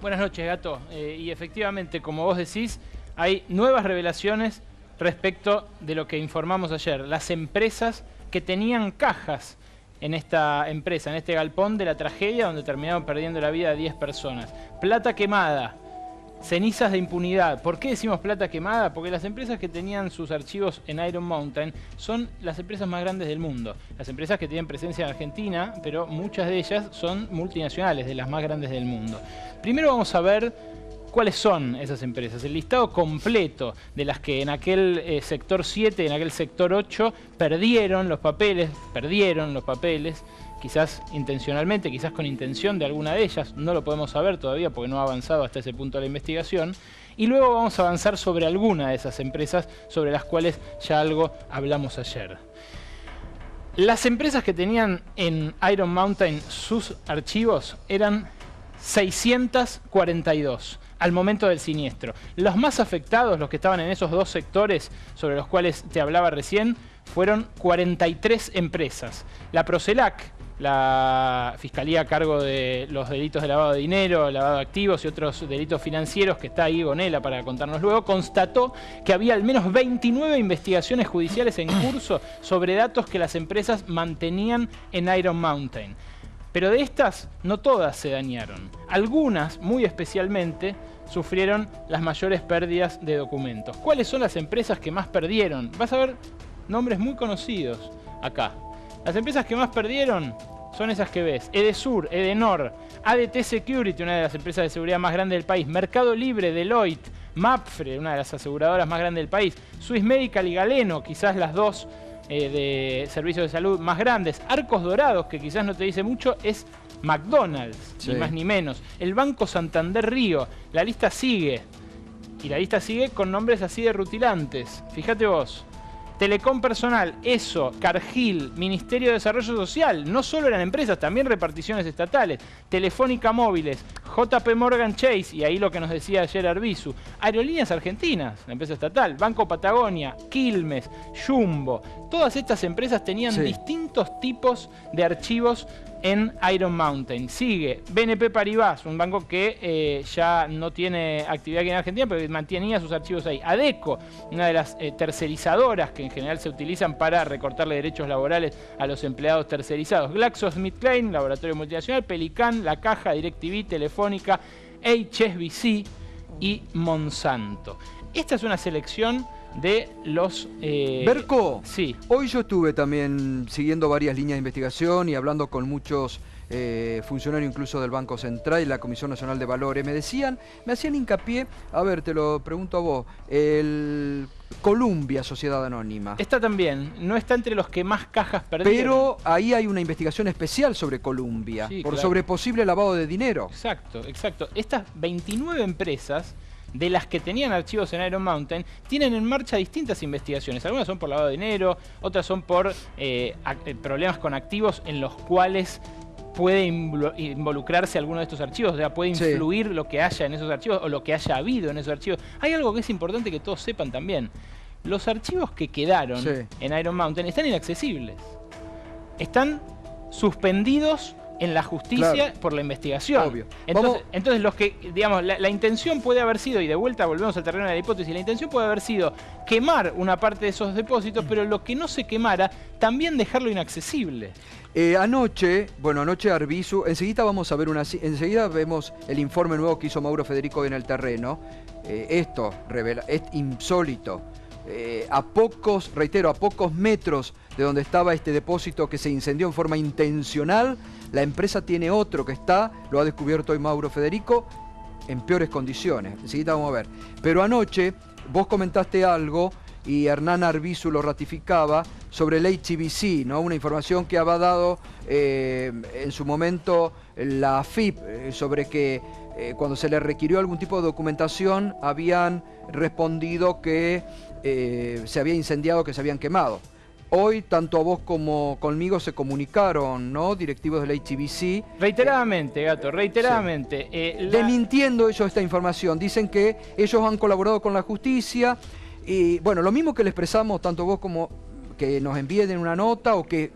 Buenas noches, Gato. Y efectivamente, como vos decís, hay nuevas revelaciones respecto de lo que informamos ayer. Las empresas que tenían cajas en esta empresa, en este galpón de la tragedia donde terminaron perdiendo la vida de 10 personas. Plata quemada, cenizas de impunidad. ¿Por qué decimos plata quemada? Porque las empresas que tenían sus archivos en Iron Mountain son las empresas más grandes del mundo. Las empresas que tienen presencia en Argentina, pero muchas de ellas son multinacionales, de las más grandes del mundo. Primero vamos a ver cuáles son esas empresas, el listado completo de las que en aquel sector 7, en aquel sector 8, perdieron los papeles, quizás intencionalmente, quizás con intención de alguna de ellas, no lo podemos saber todavía porque no ha avanzado hasta ese punto la investigación, y luego vamos a avanzar sobre alguna de esas empresas sobre las cuales ya algo hablamos ayer. Las empresas que tenían en Iron Mountain sus archivos eran 642 al momento del siniestro. Los más afectados, los que estaban en esos dos sectores sobre los cuales te hablaba recién, fueron 43 empresas. La Procelac, la Fiscalía a cargo de los delitos de lavado de dinero, lavado de activos y otros delitos financieros, que está ahí Gonela para contarnos luego, constató que había al menos 29 investigaciones judiciales en curso sobre datos que las empresas mantenían en Iron Mountain. Pero de estas, no todas se dañaron. Algunas, muy especialmente, sufrieron las mayores pérdidas de documentos. ¿Cuáles son las empresas que más perdieron? Vas a ver nombres muy conocidos acá. Las empresas que más perdieron son esas que ves: Edesur, Edenor, ADT Security, una de las empresas de seguridad más grandes del país, Mercado Libre, Deloitte, Mapfre, una de las aseguradoras más grandes del país, Swiss Medical y Galeno, quizás las dos de servicios de salud más grandes. Arcos Dorados, que quizás no te dice mucho, es McDonald's, sí, ni más ni menos. El Banco Santander Río. La lista sigue. Y la lista sigue con nombres así de rutilantes. Fíjate vos. Telecom Personal, ESO, Cargill, Ministerio de Desarrollo Social. No solo eran empresas, también reparticiones estatales. Telefónica Móviles, JP Morgan Chase, y ahí lo que nos decía ayer Arbizu. Aerolíneas Argentinas, la empresa estatal. Banco Patagonia, Quilmes, Jumbo. Todas estas empresas tenían distintos tipos de archivos en Iron Mountain. Sigue BNP Paribas, un banco que ya no tiene actividad aquí en Argentina, pero que mantenía sus archivos ahí. Adecco, una de las tercerizadoras que en general se utilizan para recortarle derechos laborales a los empleados tercerizados. GlaxoSmithKline, laboratorio multinacional. Pelican, La Caja, DirecTV, Telefónica, HSBC y Monsanto. Esta es una selección de los... Berco, sí. Hoy yo estuve también siguiendo varias líneas de investigación y hablando con muchos funcionarios incluso del Banco Central y la Comisión Nacional de Valores. Me hacían hincapié, a ver, te lo pregunto a vos, el Columbia Sociedad Anónima. Está también, no está entre los que más cajas perdieron. Pero ahí hay una investigación especial sobre Columbia, sí, sobre posible lavado de dinero. Exacto, exacto. Estas 29 empresas, de las que tenían archivos en Iron Mountain, tienen en marcha distintas investigaciones. Algunas son por lavado de dinero, otras son por problemas con activos en los cuales puede involucrarse alguno de estos archivos, o sea, puede influir lo que haya en esos archivos o lo que haya habido en esos archivos. Hay algo que es importante que todos sepan también. Los archivos que quedaron en Iron Mountain están inaccesibles. Están suspendidos en la justicia por la investigación. Obvio. Entonces los que, digamos, la intención puede haber sido, y de vuelta volvemos al terreno de la hipótesis, la intención puede haber sido quemar una parte de esos depósitos, pero lo que no se quemara, también dejarlo inaccesible. Anoche Arbizu, enseguida vemos el informe nuevo que hizo Mauro Federico en el terreno. Esto revela, es insólito. A pocos metros de donde estaba este depósito que se incendió en forma intencional, la empresa tiene otro que lo ha descubierto hoy Mauro Federico, en peores condiciones. Enseguida vamos a ver. Pero anoche vos comentaste algo y Hernán Arbizu lo ratificaba sobre el HSBC, ¿no? Una información que había dado en su momento la AFIP sobre que cuando se le requirió algún tipo de documentación habían respondido que se había incendiado, que se habían quemado. Hoy, tanto a vos como conmigo se comunicaron, ¿no?, directivos del HSBC. Reiteradamente, Gato, reiteradamente. Desmintiendo ellos esta información. Dicen que ellos han colaborado con la justicia. Y bueno, lo mismo que le expresamos, tanto vos como que nos envíen una nota o que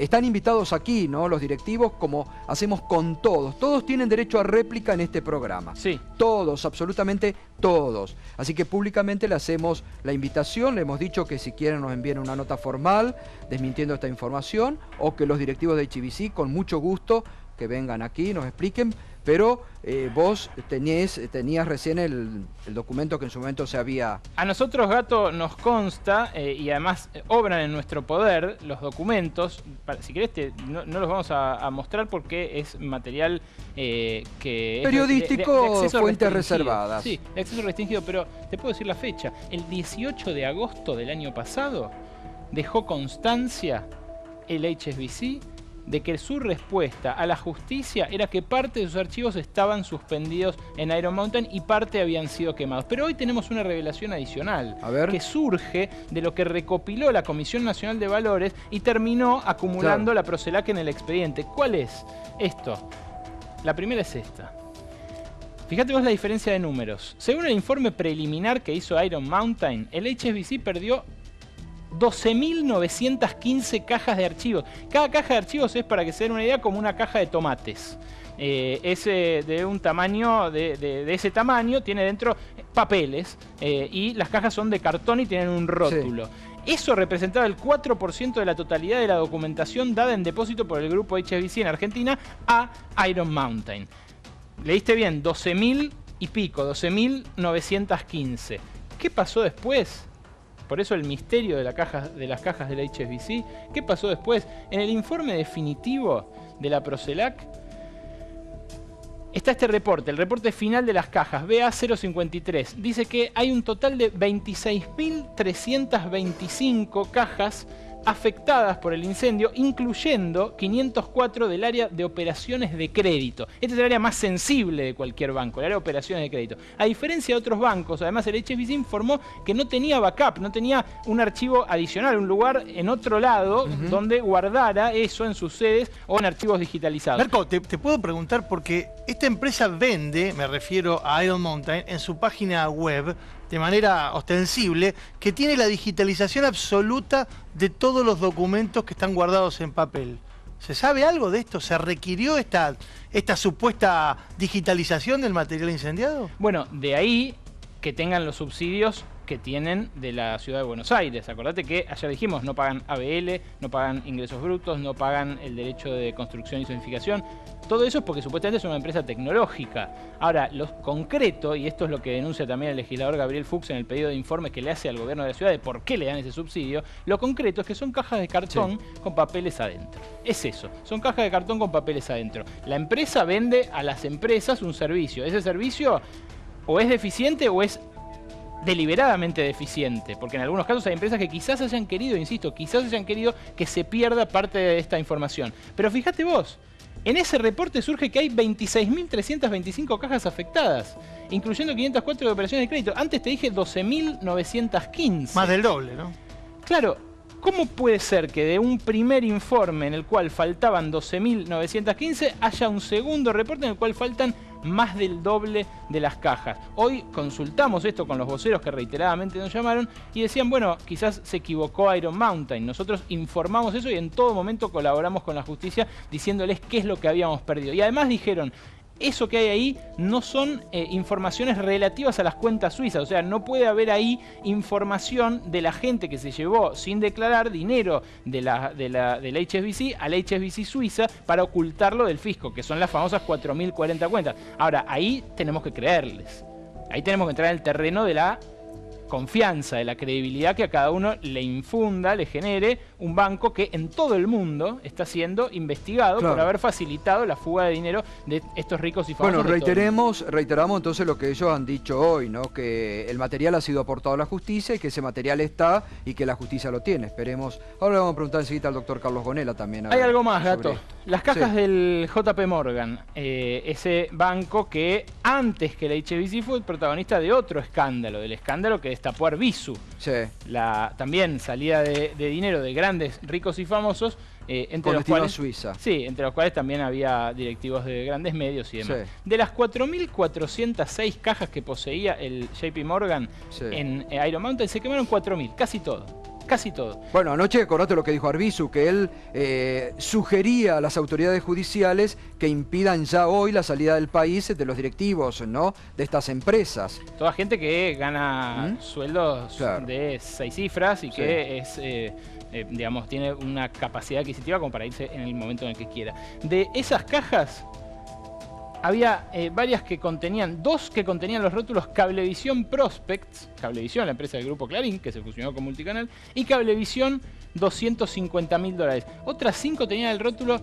están invitados aquí, ¿no? Los directivos, como hacemos con todos. Todos tienen derecho a réplica en este programa. Sí. Todos, absolutamente todos. Así que públicamente le hacemos la invitación, le hemos dicho que si quieren nos envíen una nota formal desmintiendo esta información, o que los directivos de HBC con mucho gusto que vengan aquí, nos expliquen, pero vos tenías recién el documento que en su momento se había... A nosotros, Gato, nos consta, y además obran en nuestro poder los documentos. Si querés, no los vamos a mostrar porque es material que es periodístico, de acceso fuentes restringido. reservadas. Sí, de acceso restringido, pero te puedo decir la fecha. El 18 de agosto del año pasado dejó constancia el HSBC de que su respuesta a la justicia era que parte de sus archivos estaban suspendidos en Iron Mountain y parte habían sido quemados. Pero hoy tenemos una revelación adicional que surge de lo que recopiló la Comisión Nacional de Valores y terminó acumulando la Procelac en el expediente. ¿Cuál es esto? La primera es esta. Fíjate vos la diferencia de números. Según el informe preliminar que hizo Iron Mountain, el HSBC perdió 12.915 cajas de archivos. Cada caja de archivos es, para que se den una idea, como una caja de tomates. Es de un tamaño, de ese tamaño, tiene dentro papeles y las cajas son de cartón y tienen un rótulo. Sí. Eso representaba el 4% de la totalidad de la documentación dada en depósito por el grupo HSBC en Argentina a Iron Mountain. Leíste bien, 12.000 y pico, 12.915. ¿Qué pasó después? Por eso el misterio de las cajas del HSBC. ¿Qué pasó después? En el informe definitivo de la Procelac está este reporte, el reporte final de las cajas, BA053. Dice que hay un total de 26.325 cajas afectadas por el incendio, incluyendo 504 del área de operaciones de crédito. Este es el área más sensible de cualquier banco, el área de operaciones de crédito. A diferencia de otros bancos, además el HSBC informó que no tenía backup, no tenía un archivo adicional, un lugar en otro lado donde guardara eso en sus sedes o en archivos digitalizados. Marco, te puedo preguntar porque esta empresa vende, me refiero a Iron Mountain, en su página web, de manera ostensible, que tiene la digitalización absoluta de todos los documentos que están guardados en papel. ¿Se sabe algo de esto? ¿Se requirió esta supuesta digitalización del material incendiado? Bueno, de ahí que tengan los subsidios que tienen de la Ciudad de Buenos Aires. Acordate que ayer dijimos, no pagan ABL, no pagan ingresos brutos, no pagan el derecho de construcción y zonificación. Todo eso es porque supuestamente es una empresa tecnológica. Ahora, lo concreto, y esto es lo que denuncia también el legislador Gabriel Fuchs en el pedido de informe que le hace al gobierno de la ciudad de por qué le dan ese subsidio, lo concreto es que son cajas de cartón con papeles adentro. Es eso, son cajas de cartón con papeles adentro. La empresa vende a las empresas un servicio. Ese servicio o es deficiente o es deliberadamente deficiente, porque en algunos casos hay empresas que quizás hayan querido, insisto, quizás hayan querido que se pierda parte de esta información. Pero fíjate vos, en ese reporte surge que hay 26.325 cajas afectadas, incluyendo 504 de operaciones de crédito. Antes te dije 12.915. Más del doble, ¿no? Claro, ¿cómo puede ser que de un primer informe en el cual faltaban 12.915 haya un segundo reporte en el cual faltan más del doble de las cajas? Hoy consultamos esto con los voceros que reiteradamente nos llamaron y decían, bueno, quizás se equivocó Iron Mountain. Nosotros informamos eso y en todo momento colaboramos con la justicia diciéndoles qué es lo que habíamos perdido. Y además dijeron, eso que hay ahí no son informaciones relativas a las cuentas suizas, o sea, no puede haber ahí información de la gente que se llevó sin declarar dinero del HSBC al HSBC Suiza para ocultarlo del fisco, que son las famosas 4.040 cuentas. Ahora, ahí tenemos que creerles, ahí tenemos que entrar en el terreno de la confianza, de la credibilidad que a cada uno le infunda, le genere un banco que en todo el mundo está siendo investigado por haber facilitado la fuga de dinero de estos ricos y famosos. Bueno, reiteramos entonces lo que ellos han dicho hoy, ¿no? Que el material ha sido aportado a la justicia y que ese material está y que la justicia lo tiene. Esperemos. Ahora le vamos a preguntar enseguida al doctor Carlos Gonela también. Hay algo más, Gato. Las cajas del JP Morgan, ese banco que antes que el HSBC fue el protagonista de otro escándalo, del escándalo que destapó Arvizu. Sí. La también salida de dinero de grandes ricos y famosos, entre los cuales Suiza. Sí, entre los cuales también había directivos de grandes medios y demás. Sí. De las 4.406 cajas que poseía el JP Morgan en Iron Mountain, se quemaron 4.000, casi todo. casi todo. Bueno, anoche acordaste lo que dijo Arbizu, que él sugería a las autoridades judiciales que impidan ya hoy la salida del país de los directivos, ¿no?, de estas empresas. Toda gente que gana sueldos Claro. de 6 cifras y que es... digamos, tiene una capacidad adquisitiva como para irse en el momento en el que quiera. De esas cajas, había varias que contenían, 2 que contenían los rótulos Cablevisión Prospects, Cablevisión, la empresa del grupo Clarín, que se fusionó con Multicanal, y Cablevisión, $250.000. Otras 5 tenían el rótulo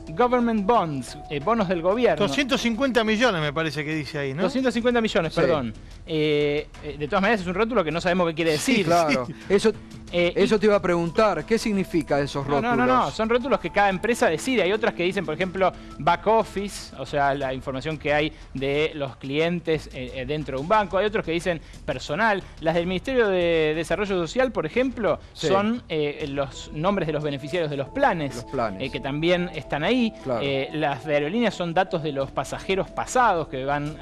Government Bonds, bonos del gobierno. 250 millones me parece que dice ahí, ¿no? 250 millones, Sí. perdón. De todas maneras es un rótulo que no sabemos qué quiere decir. Sí, claro. Sí. Eso te iba a preguntar, ¿qué significa esos rótulos? No, son rótulos que cada empresa decide. Hay otras que dicen, por ejemplo, back office, o sea, la información que hay de los clientes dentro de un banco. Hay otros que dicen personal. Las del Ministerio de Desarrollo Social, por ejemplo, Sí. son los nombres de los beneficiarios de los planes, Los planes. que también están ahí. Claro. Las de aerolíneas son datos de los pasajeros pasados que van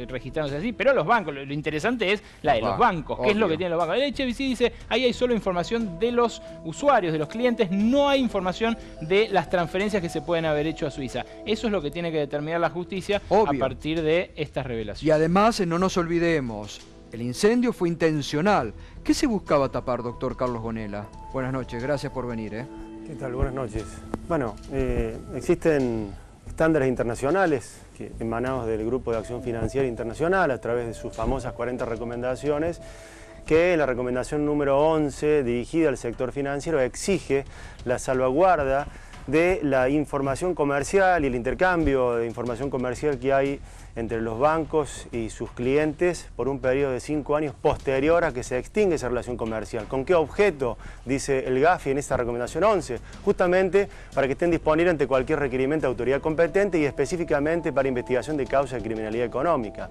registrándose así. Pero los bancos, lo interesante es la de los bancos. ¿Qué es lo obvio. que tienen los bancos? El HSBC dice, ahí hay solo información de los usuarios, de los clientes, no hay información de las transferencias que se pueden haber hecho a Suiza. Eso es lo que tiene que determinar la justicia Obvio. a partir de estas revelaciones. Y además, no nos olvidemos, el incendio fue intencional. ¿Qué se buscaba tapar, doctor Carlos Gonella? Buenas noches, gracias por venir. ¿Qué tal? Buenas noches. Bueno, existen estándares internacionales emanados del Grupo de Acción Financiera Internacional a través de sus famosas 40 recomendaciones, que la recomendación número 11, dirigida al sector financiero, exige la salvaguarda de la información comercial y el intercambio de información comercial que hay entre los bancos y sus clientes por un periodo de 5 años posterior a que se extingue esa relación comercial. ¿Con qué objeto? Dice el GAFI en esta recomendación 11. Justamente para que estén disponibles ante cualquier requerimiento de autoridad competente y específicamente para investigación de causa de criminalidad económica.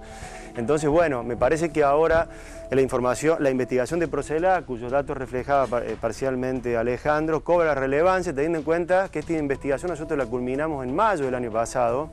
Entonces, bueno, me parece que ahora la investigación de Procelac, cuyos datos reflejaba parcialmente Alejandro, cobra relevancia teniendo en cuenta que esta investigación nosotros la culminamos en mayo del año pasado,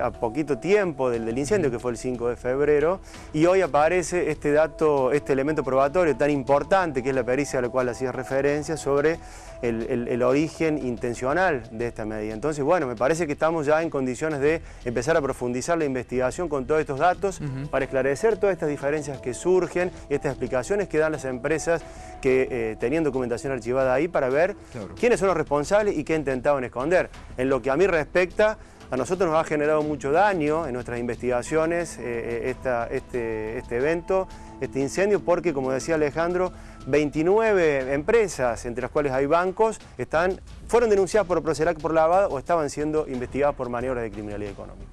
a poquito tiempo del incendio, que fue el 5 de febrero, y hoy aparece este dato, este elemento probatorio tan importante, que es la pericia a la cual hacía referencia, sobre el origen intencional de esta medida. Entonces, bueno, me parece que estamos ya en condiciones de empezar a profundizar la investigación con todos estos datos para esclarecer todas estas diferencias que surgen y estas explicaciones que dan las empresas que tenían documentación archivada ahí, para ver quiénes son los responsables y qué intentaban esconder. En lo que a mí respecta, a nosotros nos ha generado mucho daño en nuestras investigaciones este evento, este incendio, porque, como decía Alejandro, 29 empresas, entre las cuales hay bancos, fueron denunciadas por Procelac por lavado o estaban siendo investigadas por maniobras de criminalidad económica.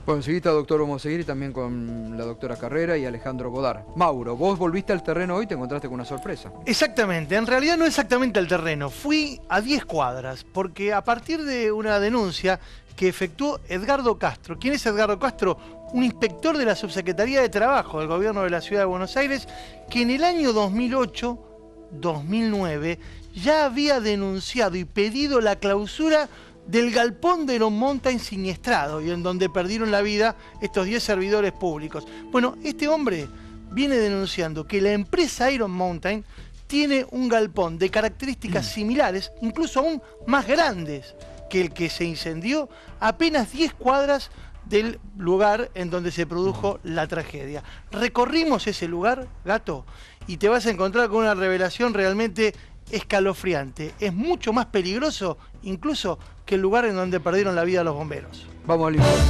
Bueno, enseguida, doctor, vamos a seguir, y también con la doctora Carrera y Alejandro Godard. Mauro, vos volviste al terreno hoy y te encontraste con una sorpresa. Exactamente, en realidad no exactamente al terreno, fui a 10 cuadras, porque a partir de una denuncia que efectuó Edgardo Castro. ¿Quién es Edgardo Castro? Un inspector de la Subsecretaría de Trabajo del Gobierno de la Ciudad de Buenos Aires, que en el año 2008-2009 ya había denunciado y pedido la clausura del galpón de Iron Mountain siniestrado, y en donde perdieron la vida estos 10 servidores públicos. Bueno, este hombre viene denunciando que la empresa Iron Mountain tiene un galpón de características similares, incluso aún más grandes que el que se incendió, apenas 10 cuadras del lugar en donde se produjo la tragedia. Recorrimos ese lugar, Gato, y te vas a encontrar con una revelación realmente escalofriante. Es mucho más peligroso incluso que el lugar en donde perdieron la vida los bomberos. Vamos al informe.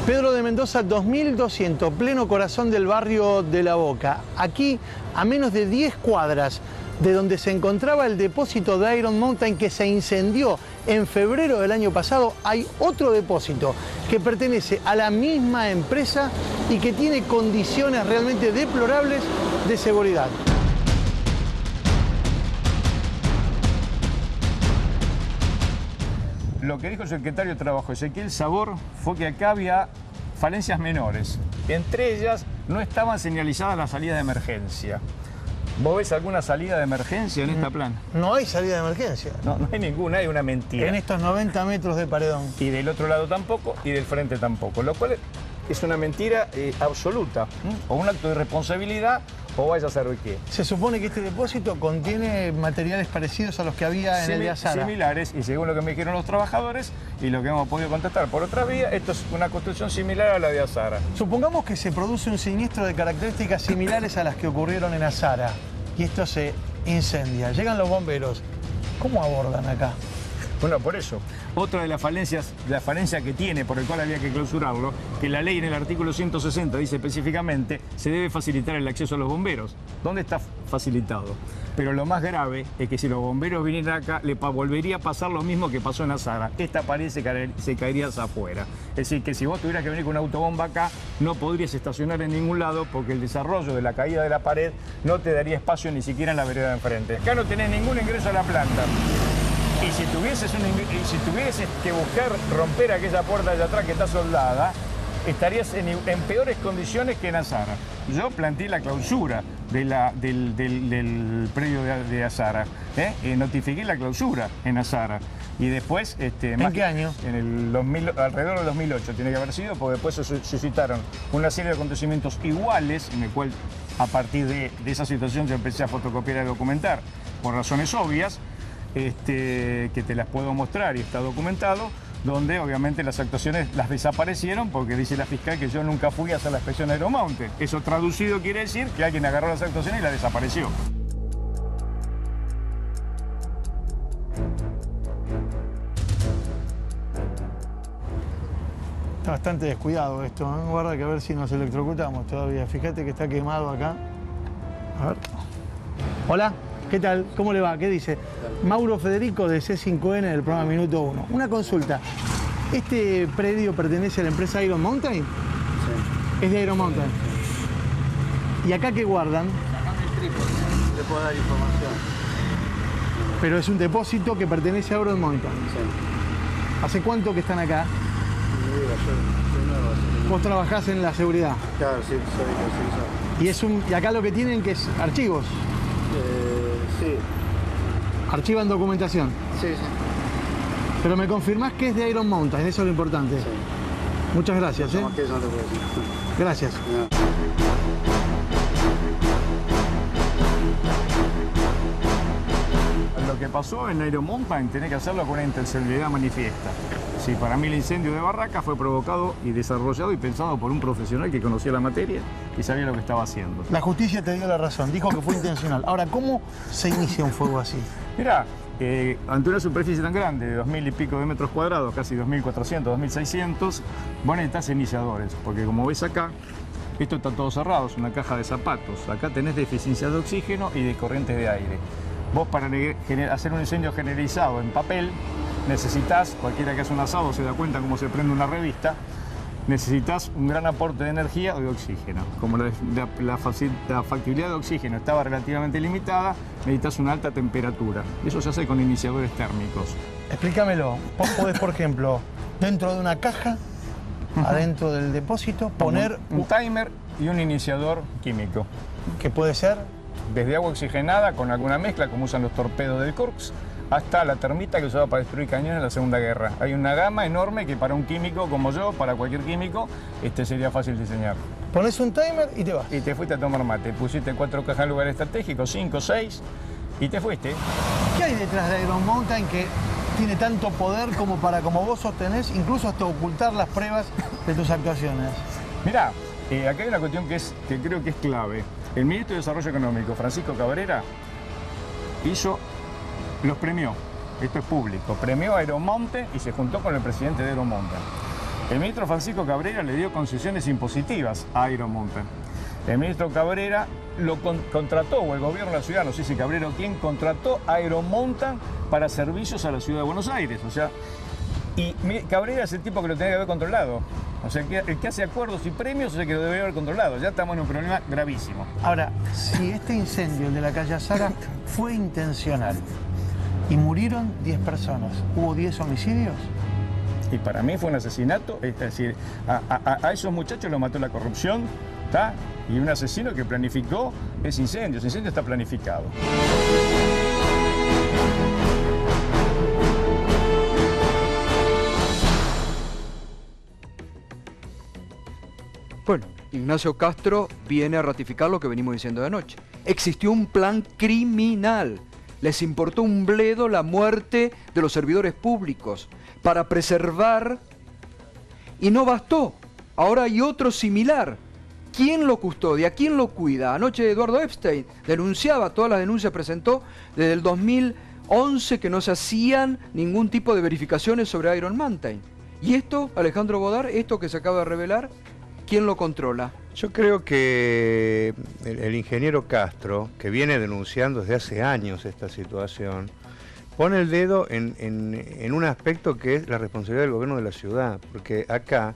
Pedro de Mendoza, 2200, pleno corazón del barrio de La Boca. Aquí, a menos de 10 cuadras de donde se encontraba el depósito de Iron Mountain que se incendió en febrero del año pasado, hay otro depósito que pertenece a la misma empresa y que tiene condiciones realmente deplorables de seguridad. Lo que dijo el secretario de Trabajo, Ezequiel Sabor, fue que acá había falencias menores. Entre ellas no estaban señalizadas las salidas de emergencia. ¿Vos ves alguna salida de emergencia en esta planta? No hay salida de emergencia. No, no hay ninguna, hay una mentira. En estos 90 metros de paredón. Y del otro lado tampoco, y del frente tampoco. Lo cual es una mentira absoluta, o un acto de irresponsabilidad, o vaya a saber qué. Se supone que este depósito contiene materiales parecidos a los que había en el de Azara. Similares, y según lo que me dijeron los trabajadores y lo que hemos podido contestar por otra vía, esto es una construcción similar a la de Azara. Supongamos que se produce un siniestro de características similares a las que ocurrieron en Azara y esto se incendia. Llegan los bomberos. ¿Cómo abordan acá? Bueno, por eso, otra de las falencias, la falencia que tiene, por el cual había que clausurarlo, que la ley en el artículo 160 dice específicamente, se debe facilitar el acceso a los bomberos. ¿Dónde está facilitado? Pero lo más grave es que si los bomberos vinieran acá, le volvería a pasar lo mismo que pasó en Azara. Esta pared se caería hacia afuera. Es decir, que si vos tuvieras que venir con una autobomba acá, no podrías estacionar en ningún lado porque el desarrollo de la caída de la pared no te daría espacio ni siquiera en la vereda de enfrente. Acá no tenés ningún ingreso a la planta. Y si tuvieses que buscar romper aquella puerta de atrás que está soldada, estarías en peores condiciones que en Azara. Yo planteé la clausura del predio de Azara. Notifiqué la clausura en Azara. Y después... ¿En qué año? En el alrededor del 2008 tiene que haber sido, porque después se suscitaron una serie de acontecimientos iguales, en el cual a partir de esa situación yo empecé a fotocopiar y a documentar, por razones obvias, que te las puedo mostrar y está documentado, donde obviamente las actuaciones las desaparecieron porque dice la fiscal que yo nunca fui a hacer la inspección de Aeromonte. Eso traducido quiere decir que alguien agarró las actuaciones y las desapareció. Está bastante descuidado esto, ¿eh? Guarda que a ver si nos electrocutamos todavía. Fíjate que está quemado acá. A ver. Hola. ¿Qué tal? ¿Cómo le va? ¿Qué dice? Mauro Federico de C5N del programa Minuto 1. Una consulta. ¿Este predio pertenece a la empresa Iron Mountain? Sí. Es de Iron Mountain. ¿Y acá qué guardan? Acá en el trípode. Le puedo dar información. Pero es un depósito que pertenece a Iron Mountain. Sí. ¿Hace cuánto que están acá? Yo nuevo. ¿Vos trabajás en la seguridad? Claro, sí, soy Y acá lo que tienen que es archivos. Sí. Archivan documentación. Sí. Pero me confirmás que es de Iron Mountain, eso es lo importante. Sí. Muchas gracias. Más que eso no te puedo decir. Gracias. Lo que pasó en Iron Mountain tenés que hacerlo con una intencionalidad manifiesta. Sí, para mí el incendio de Barraca fue provocado y desarrollado y pensado por un profesional que conocía la materia y sabía lo que estaba haciendo. La justicia te dio la razón, dijo que fue intencional. Ahora, ¿cómo se inicia un fuego así? Mirá, ante una superficie tan grande, de 2000 y pico de metros cuadrados, casi 2400, 2600, vos necesitas iniciadores, porque como ves acá, esto está todo cerrado, es una caja de zapatos. Acá tenés deficiencia de oxígeno y de corrientes de aire. Vos para hacer un incendio generalizado en papel, necesitas, cualquiera que hace un asado se da cuenta cómo se prende una revista, necesitas un gran aporte de energía o de oxígeno. Como la factibilidad de oxígeno estaba relativamente limitada, necesitas una alta temperatura. Eso se hace con iniciadores térmicos. Explícamelo. Vos podés, por ejemplo, dentro de una caja, adentro del depósito, poner un timer y un iniciador químico. ¿Qué puede ser? Desde agua oxigenada con alguna mezcla, como usan los torpedos del Kursk, hasta la termita que usaba para destruir cañones en la Segunda Guerra. Hay una gama enorme que para un químico como yo, para cualquier químico, sería fácil diseñar. Pones un timer y te vas. Y te fuiste a tomar mate. Pusiste 4 cajas en lugar estratégico, 5, 6, y te fuiste. ¿Qué hay detrás de Iron Mountain que tiene tanto poder como vos sostenés, incluso hasta ocultar las pruebas de tus actuaciones? Mirá, acá hay una cuestión que creo que es clave. El ministro de Desarrollo Económico, Francisco Cabrera, los premió, esto es público, premió a Iron Mountain y se juntó con el presidente de Iron Mountain. El ministro Francisco Cabrera le dio concesiones impositivas a Iron Mountain. El ministro Cabrera lo contrató, o el gobierno de la ciudad, no sé si Cabrera o quién, contrató a Iron Mountain para servicios a la ciudad de Buenos Aires. O sea, y Cabrera es el tipo que lo tenía que haber controlado. O sea, el que hace acuerdos y premios es el que lo debería haber controlado. Ya estamos en un problema gravísimo. Ahora, si este incendio, el de la calle Azara, fue intencional y murieron 10 personas, ¿hubo 10 homicidios? Y para mí fue un asesinato, es decir, a esos muchachos los mató la corrupción, ¿está? Y un asesino que planificó ese incendio está planificado. Bueno, Ignacio Castro viene a ratificar lo que venimos diciendo de anoche. Existió un plan criminal. Les importó un bledo la muerte de los servidores públicos para preservar, y no bastó. Ahora hay otro similar. ¿Quién lo custodia? ¿Quién lo cuida? Anoche Eduardo Epstein denunciaba, todas las denuncias presentó desde el 2011 que no se hacían ningún tipo de verificaciones sobre Iron Mountain. Y esto, Alejandro Bodar, esto que se acaba de revelar, ¿quién lo controla? Yo creo que el ingeniero Castro, que viene denunciando desde hace años esta situación, pone el dedo en un aspecto que es la responsabilidad del gobierno de la ciudad, porque acá,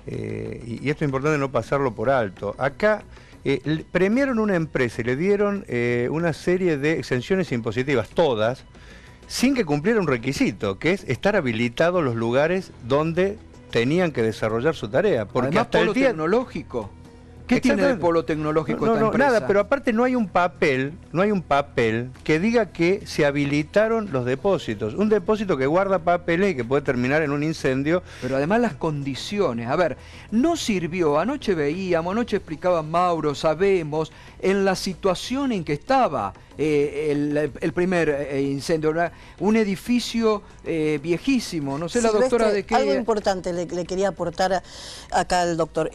y esto es importante no pasarlo por alto, acá premiaron una empresa y le dieron una serie de exenciones impositivas, todas, sin que cumpliera un requisito, que es estar habilitados los lugares donde tenían que desarrollar su tarea. Porque además, hasta polo el día tecnológico. ¿Qué tiene de polo tecnológico esta empresa? Nada, pero aparte no hay un papel que diga que se habilitaron los depósitos. Un depósito que guarda papeles y que puede terminar en un incendio. Pero además las condiciones, a ver, no sirvió, anoche veíamos, anoche explicaba Mauro, sabemos, en la situación en que estaba el primer incendio, un edificio viejísimo, no sé la doctora de qué... Algo importante le quería aportar acá al doctor.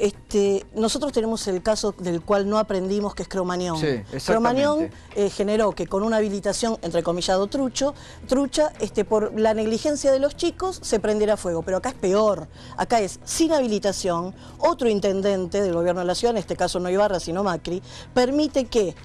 Nosotros tenemos el caso del cual no aprendimos, que es Cromañón. Sí, exactamente. Cromañón generó que con una habilitación, entrecomillado, trucha, por la negligencia de los chicos se prendiera fuego. Pero acá es peor. Acá es sin habilitación, otro intendente del gobierno de la ciudad, en este caso no Ibarra, sino Macri, permite que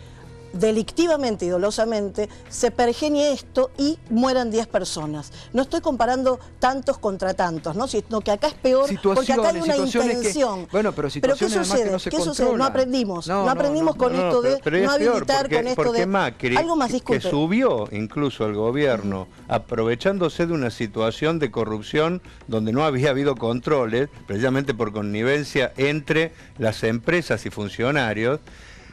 delictivamente y dolosamente se pergenie esto y mueran 10 personas. No estoy comparando tantos contra tantos, ¿no? Sino que acá es peor porque acá hay una intención. Bueno, pero situaciones ¿qué sucede? que no se ¿Qué sucede? controlan. No aprendimos. No aprendimos con esto de no habilitar, con esto de... Macri, algo más, que subió incluso al gobierno, aprovechándose de una situación de corrupción donde no había habido controles, precisamente por connivencia entre las empresas y funcionarios,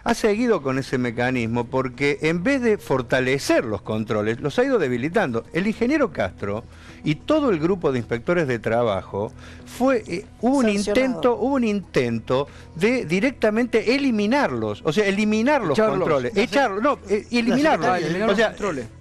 ha seguido con ese mecanismo porque en vez de fortalecer los controles, los ha ido debilitando. El ingeniero Castro y todo el grupo de inspectores de trabajo hubo un intento de eliminarlos, o sea, eliminar los controles, eliminarlos, o sea,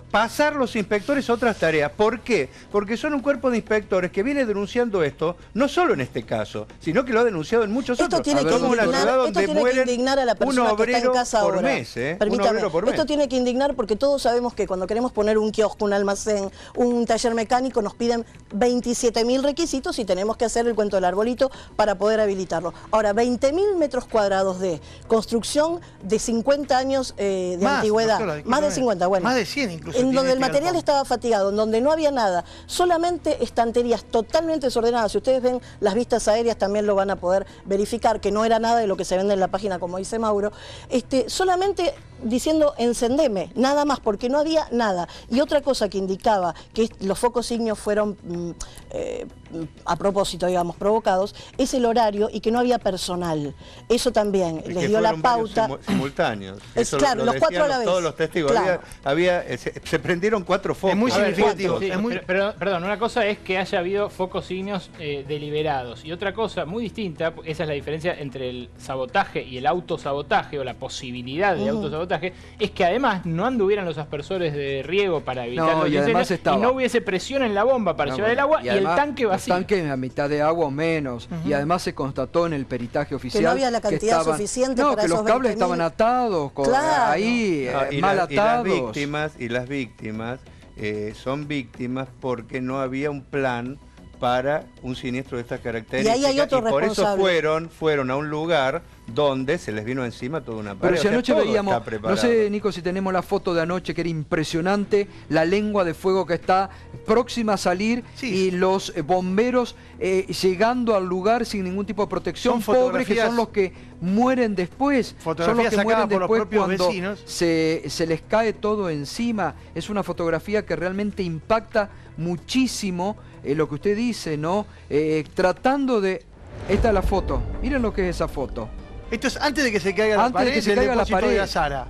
pasar los inspectores a otras tareas. ¿Por qué? Porque son un cuerpo de inspectores que viene denunciando esto, no solo en este caso, sino que lo ha denunciado en muchos otros. Somos una ciudad donde mueren indignar a la persona que está en casa por ahora. Mes, Permítame, esto tiene que indignar porque todos sabemos que cuando queremos poner un kiosco, un almacén, un taller mecánico, nos piden 27.000 requisitos y tenemos que hacer el cuento del arbolito para poder habilitarlo. Ahora, 20.000 metros cuadrados de construcción de 50 años de antigüedad. Doctora, más de 50, bueno. Más de 100 incluso. En donde el material estaba fatigado, en donde no había nada, solamente estanterías totalmente desordenadas. Si ustedes ven las vistas aéreas también lo van a poder verificar, que no era nada de lo que se vende en la página, como dice Mauro, solamente diciendo encendeme, nada más, porque no había nada. Y otra cosa que indicaba que los focos ígneos fueron a propósito, digamos, provocados, es el horario y que no había personal. Eso también les dio la pauta. Simultáneos. Claro, los 4 a la vez. Todos los testigos. Claro. Se prendieron 4 focos. Es muy significativo. Sí, perdón, una cosa es que haya habido focos ígneos deliberados y otra cosa muy distinta, esa es la diferencia entre el sabotaje y el autosabotaje o la posibilidad de autosabotaje, es que además no anduvieran los aspersores de riego para evitar los incendios y no hubiese presión en la bomba para llevar el agua y el tanque vacío. El tanque a mitad de agua o menos. Y además se constató en el peritaje oficial que no había la cantidad suficiente para que esos los cables estaban atados, ahí mal atados. Y las víctimas son víctimas porque no había un plan para un siniestro de estas características. Y ahí hay otro por eso responsable. fueron a un lugar donde se les vino encima toda una pared. Pero si anoche veíamos, no sé, Nico, si tenemos la foto de anoche, que era impresionante, la lengua de fuego que está próxima a salir y los bomberos llegando al lugar sin ningún tipo de protección, pobres que son los que mueren después. Son los que mueren después cuando se les cae todo encima. Es una fotografía que realmente impacta muchísimo lo que usted dice, ¿no? Tratando de... Esta es la foto. Miren lo que es esa foto. Esto es antes de que se caiga la pared del depósito de Azara.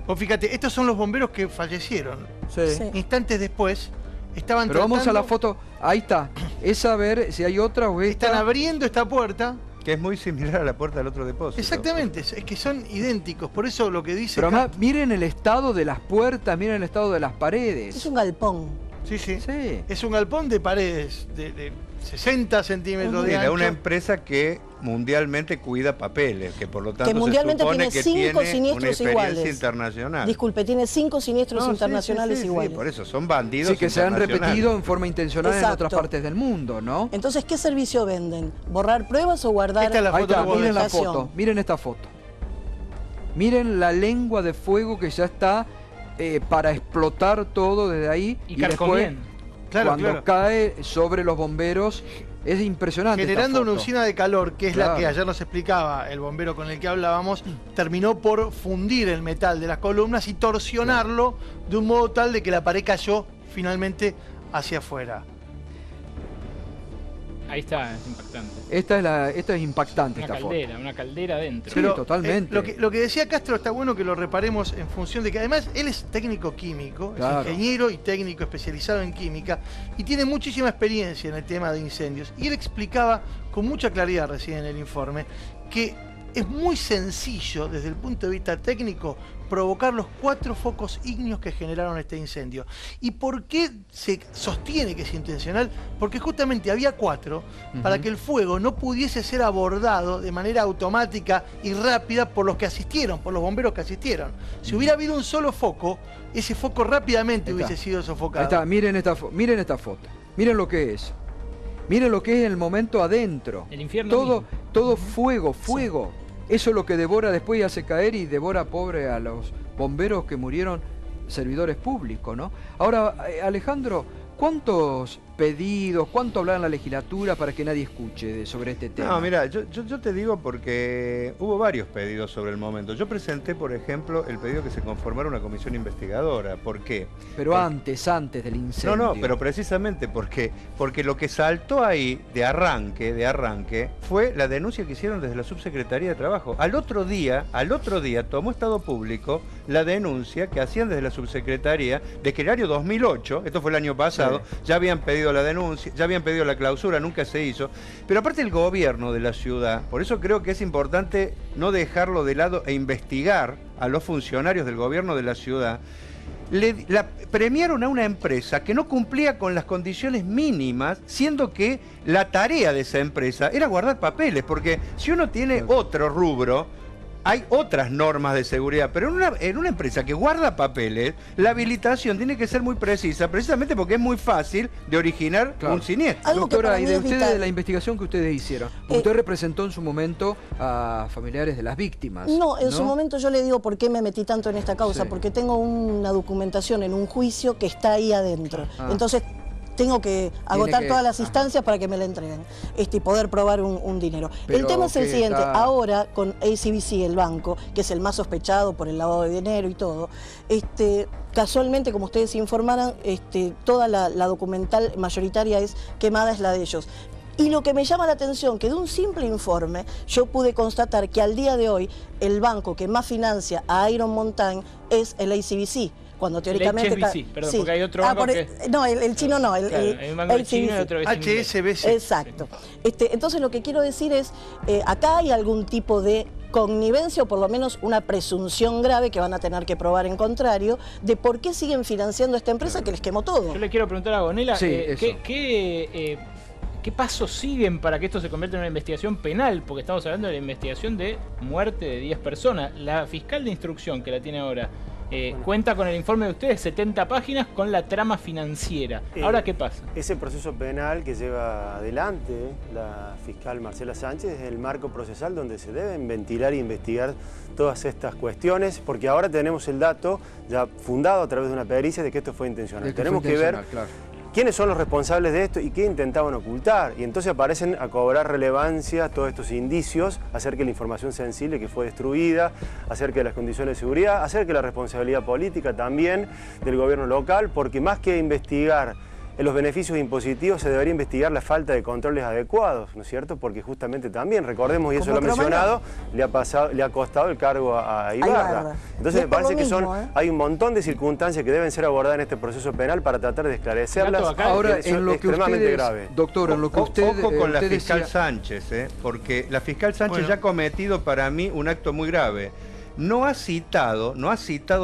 Vos fíjate, estos son los bomberos que fallecieron. Sí. Instantes después Pero vamos a la foto. Ahí está. Es a ver si hay otra o esta. Están abriendo esta puerta Que es muy similar a la puerta del otro depósito. Exactamente, es que son idénticos. Por eso lo que dice... Pero además, miren el estado de las puertas, miren el estado de las paredes. Es un galpón. Sí, sí. Sí. Es un galpón de paredes de 60 centímetros de De ancho. una empresa que mundialmente cuida papeles, que por lo tanto Que mundialmente se supone tiene que 5 tiene una siniestros experiencia iguales. internacional. Disculpe, tiene 5 siniestros No, sí, internacionales sí, iguales. por eso, son bandidos Sí, que se han internacionales. repetido en forma intencional en Exacto. otras partes del mundo, ¿no? Entonces, ¿qué servicio venden? ¿Borrar pruebas o guardar Esta es la Ahí foto está, que vos miren la documentación? foto, miren esta foto. Miren la lengua de fuego que ya está para explotar todo desde ahí. Y después, carcomiendo. Claro, cuando claro. cae sobre los bomberos, es impresionante. Generando esta una foto. usina de calor, que es la Claro. que ayer nos explicaba el bombero con el que hablábamos, terminó por fundir el metal de las columnas y torsionarlo de un modo tal de que la pared cayó finalmente hacia afuera. Ahí está, es impactante. Esta es impactante, esta foto. Una caldera adentro. Sí, totalmente. Lo que decía Castro está bueno que lo reparemos en función de que además él es técnico químico, Claro. es ingeniero y técnico especializado en química y tiene muchísima experiencia en el tema de incendios. Y él explicaba con mucha claridad recién en el informe que es muy sencillo desde el punto de vista técnico provocar los 4 focos ígneos que generaron este incendio. ¿Y por qué se sostiene que es intencional? Porque justamente había 4 para que el fuego no pudiese ser abordado de manera automática y rápida por los que asistieron, por los bomberos que asistieron. Si hubiera habido un solo foco, ese foco rápidamente Ahí está. hubiese sido sofocado. Ahí está, miren esta foto. Miren lo que es. Miren lo que es el momento adentro. El infierno Todo, mismo. todo fuego. Eso es lo que devora después y hace caer y devora pobre a los bomberos que murieron, servidores públicos, ¿no? Ahora, Alejandro, ¿cuántos pedidos, cuánto hablar en la legislatura para que nadie escuche sobre este tema? No, mira, yo te digo porque hubo varios pedidos sobre el momento. Yo presenté, por ejemplo, el pedido que se conformara una comisión investigadora. ¿Por qué? Pero antes del incendio. No, pero precisamente porque lo que saltó ahí de arranque, fue la denuncia que hicieron desde la Subsecretaría de Trabajo. Al otro día tomó Estado Público la denuncia que hacían desde la Subsecretaría de que el año 2008, esto fue el año pasado, ya habían pedido la denuncia, ya habían pedido la clausura, nunca se hizo. Pero aparte el gobierno de la ciudad, por eso creo que es importante no dejarlo de lado e investigar a los funcionarios del gobierno de la ciudad. Premiaron a una empresa que no cumplía con las condiciones mínimas, siendo que la tarea de esa empresa era guardar papeles, porque si uno tiene otro rubro, hay otras normas de seguridad, pero en una empresa que guarda papeles, la habilitación tiene que ser muy precisa, precisamente porque es muy fácil de originar un siniestro. Algo que Doctora, para y mí de es ustedes, vital. de la investigación que ustedes hicieron, porque usted representó en su momento a familiares de las víctimas. No, en su momento yo le digo por qué me metí tanto en esta causa, Sí. porque tengo una documentación en un juicio que está ahí adentro. Ah. Entonces tengo que agotar que- todas las instancias para que me la entreguen y poder probar un dinero. Pero el tema es el que siguiente, está- ahora con ACBC, el banco, que es el más sospechado por el lavado de dinero y todo, casualmente, como ustedes informaran, toda la documental mayoritaria es quemada, es la de ellos. Y lo que me llama la atención, que de un simple informe yo pude constatar que al día de hoy el banco que más financia a Iron Mountain es el ACBC. Cuando teóricamente... HSBC, perdón, porque hay otro banco que... No, el chino no, Claro, hay un banco chino y otro que es inglés. HSBC. Exacto. Entonces lo que quiero decir es, acá hay algún tipo de connivencia o por lo menos una presunción grave que van a tener que probar en contrario de por qué siguen financiando a esta empresa que les quemó todo. Yo le quiero preguntar a Gonela, Sí, eso. ¿qué pasos siguen para que esto se convierta en una investigación penal? Porque estamos hablando de la investigación de muerte de 10 personas. La fiscal de instrucción que la tiene ahora cuenta con el informe de ustedes, 70 páginas, con la trama financiera. ¿Ahora qué pasa? Ese proceso penal que lleva adelante la fiscal Marcela Sánchez es el marco procesal donde se deben ventilar e investigar todas estas cuestiones, porque ahora tenemos el dato ya fundado a través de una pericia de que esto fue intencional. De que Tenemos fue que ver intencional, claro. quiénes son los responsables de esto y qué intentaban ocultar. Y entonces aparecen a cobrar relevancia todos estos indicios acerca de la información sensible que fue destruida, acerca de las condiciones de seguridad, acerca de la responsabilidad política también del gobierno local, porque más que investigar en los beneficios impositivos se debería investigar la falta de controles adecuados, ¿no es cierto? Porque justamente también, recordemos, y eso lo he mencionado, le ha costado el cargo a Ibarra. Entonces me parece que hay un montón de circunstancias que deben ser abordadas en este proceso penal para tratar de esclarecerlas. Ahora, en lo que extremadamente ustedes, grave. Doctor, en lo que usted... Ojo con la fiscal decía... Sánchez, porque la fiscal Sánchez ya ha cometido para mí un acto muy grave. No ha citado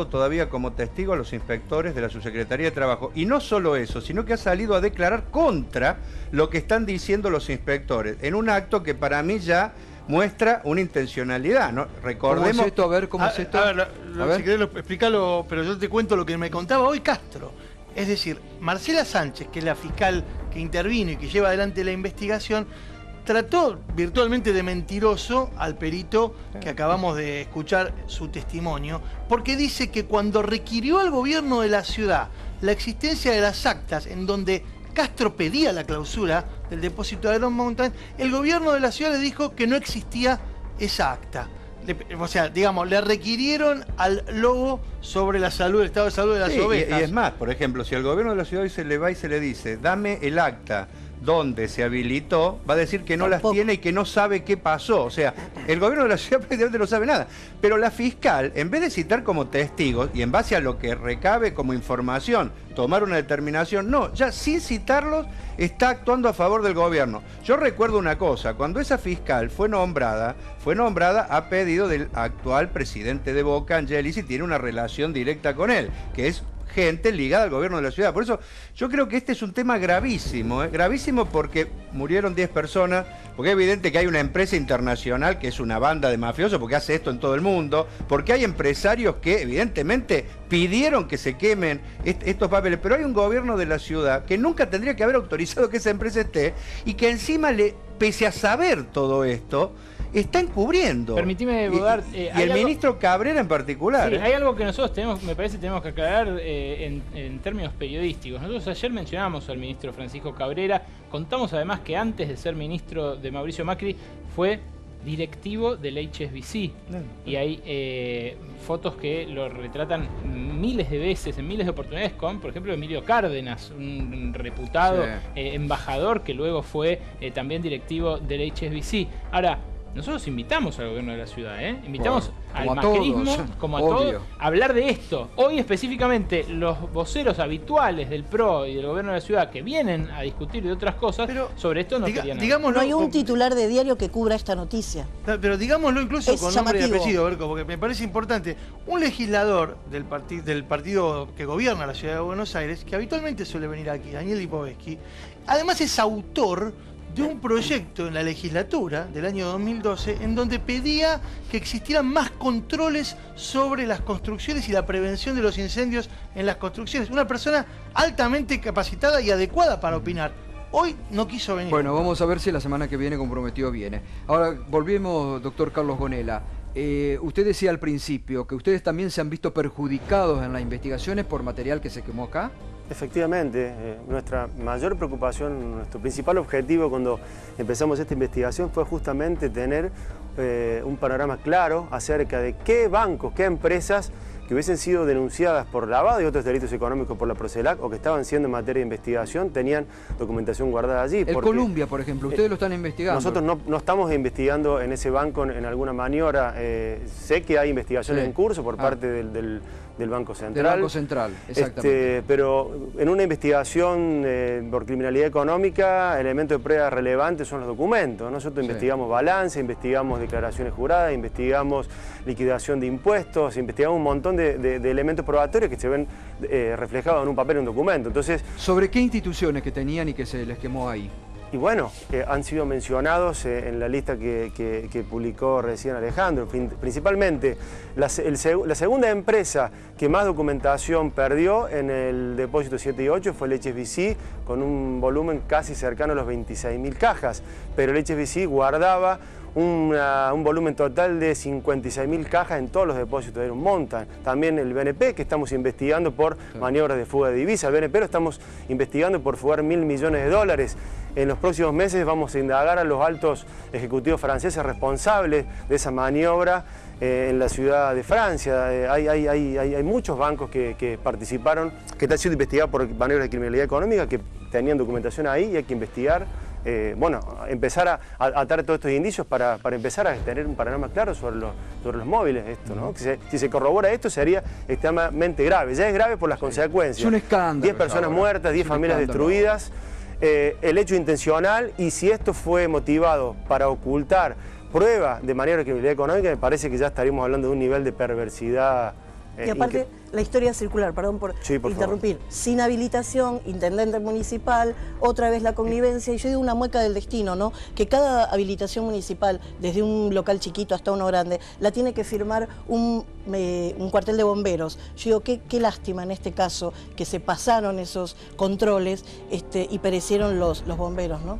todavía como testigo a los inspectores de la Subsecretaría de Trabajo. Y no solo eso, sino que ha salido a declarar contra lo que están diciendo los inspectores, en un acto que para mí ya muestra una intencionalidad, ¿no? Recordemos... ¿Cómo es esto? A ver, ¿cómo es esto? A ver, si querés explicarlo, pero yo te cuento lo que me contaba hoy Castro. Es decir, Marcela Sánchez, que es la fiscal que intervino y que lleva adelante la investigación, trató virtualmente de mentiroso al perito que acabamos de escuchar su testimonio, porque dice que cuando requirió al gobierno de la ciudad la existencia de las actas en donde Castro pedía la clausura del depósito de Iron Mountain, el gobierno de la ciudad le dijo que no existía esa acta. O sea, digamos, le requirieron al lobo sobre la salud, el estado de salud de las ovejas. Y es más, por ejemplo, si al gobierno de la ciudad se le va y se le dice, dame el acta donde se habilitó, va a decir que no las tiene y que no sabe qué pasó. O sea, el gobierno de la ciudad prácticamente no sabe nada. Pero la fiscal, en vez de citar como testigos y en base a lo que recabe como información, tomar una determinación, no, ya sin citarlos está actuando a favor del gobierno. Yo recuerdo una cosa, cuando esa fiscal fue nombrada a pedido del actual presidente de Boca, Angelis, y tiene una relación directa con él, que es gente ligada al gobierno de la ciudad. Por eso yo creo que este es un tema gravísimo, gravísimo porque murieron 10 personas, porque es evidente que hay una empresa internacional que es una banda de mafiosos, porque hace esto en todo el mundo, porque hay empresarios que evidentemente pidieron que se quemen estos papeles, pero hay un gobierno de la ciudad que nunca tendría que haber autorizado que esa empresa esté y que encima, pese a saber todo esto, está encubriendo. Permitime dudar. Y el ministro Cabrera en particular. Sí, hay algo que nosotros me parece tenemos que aclarar en términos periodísticos. Nosotros ayer mencionamos al ministro Francisco Cabrera, contamos además que antes de ser ministro de Mauricio Macri fue directivo del HSBC. Y hay fotos que lo retratan miles de veces, en miles de oportunidades con, por ejemplo, Emilio Cárdenas, un reputado embajador que luego fue también directivo del HSBC. Ahora, nosotros invitamos al gobierno de la ciudad, invitamos al macrismo, como a todos, a hablar de esto. Hoy específicamente los voceros habituales del PRO y del gobierno de la ciudad que vienen a discutir de otras cosas, pero sobre esto no querían nada. No hay un titular de diario que cubra esta noticia. Pero digámoslo incluso con nombre y apellido, Berco, porque me parece importante. Un legislador del partido que gobierna la ciudad de Buenos Aires, que habitualmente suele venir aquí, Daniel Lipovetsky, además es autor de un proyecto en la legislatura del año 2012 en donde pedía que existieran más controles sobre las construcciones y la prevención de los incendios en las construcciones. Una persona altamente capacitada y adecuada para opinar. Hoy no quiso venir. Bueno, vamos a ver si la semana que viene comprometido viene. Ahora, volvemos, doctor Carlos Gonella. Usted decía al principio que ustedes también se han visto perjudicados en las investigaciones por material que se quemó acá. Efectivamente, nuestra mayor preocupación, nuestro principal objetivo cuando empezamos esta investigación fue justamente tener un panorama claro acerca de qué bancos, qué empresas que hubiesen sido denunciadas por lavado y otros delitos económicos por la Procelac o que estaban siendo en materia de investigación tenían documentación guardada allí. El Columbia, por ejemplo, ustedes lo están investigando. Nosotros no estamos investigando en ese banco en alguna maniobra. Sé que hay investigaciones en curso por parte del Banco Central. Del Banco Central, exactamente. Pero en una investigación por criminalidad económica, elementos de prueba relevantes son los documentos. Nosotros investigamos balance, investigamos declaraciones juradas, investigamos liquidación de impuestos, investigamos un montón de elementos probatorios que se ven reflejados en un papel, en un documento. Entonces, ¿sobre qué instituciones que tenían y que se les quemó ahí? Y bueno, han sido mencionados en la lista que publicó recién Alejandro. Principalmente, la segunda empresa que más documentación perdió en el depósito 7 y 8 fue el HSBC, con un volumen casi cercano a los 26.000 cajas. Pero el HSBC guardaba un volumen total de 56.000 cajas en todos los depósitos de Iron Mountain. También el BNP, que estamos investigando por maniobras de fuga de divisas. El BNP lo estamos investigando por fugar $1.000 millones. En los próximos meses vamos a indagar a los altos ejecutivos franceses responsables de esa maniobra en la ciudad de Francia. Hay muchos bancos que participaron, que están siendo investigados por maniobras de criminalidad económica, que tenían documentación ahí y hay que investigar. Bueno, empezar a atar todos estos indicios para empezar a tener un panorama claro sobre los móviles, esto, ¿no? Si se corrobora esto sería extremadamente grave. Ya es grave por las consecuencias. Es un escándalo. 10 personas muertas, 10 familias destruidas, el hecho intencional, y si esto fue motivado para ocultar pruebas de manera de criminalidad económica, me parece que ya estaríamos hablando de un nivel de perversidad. Y aparte, la historia circular, perdón por interrumpir, favor. Sin habilitación, intendente municipal, otra vez la connivencia, y yo digo una mueca del destino, ¿no? Que cada habilitación municipal, desde un local chiquito hasta uno grande, la tiene que firmar un cuartel de bomberos. Yo digo, qué lástima en este caso que se pasaron esos controles y perecieron los bomberos, ¿no?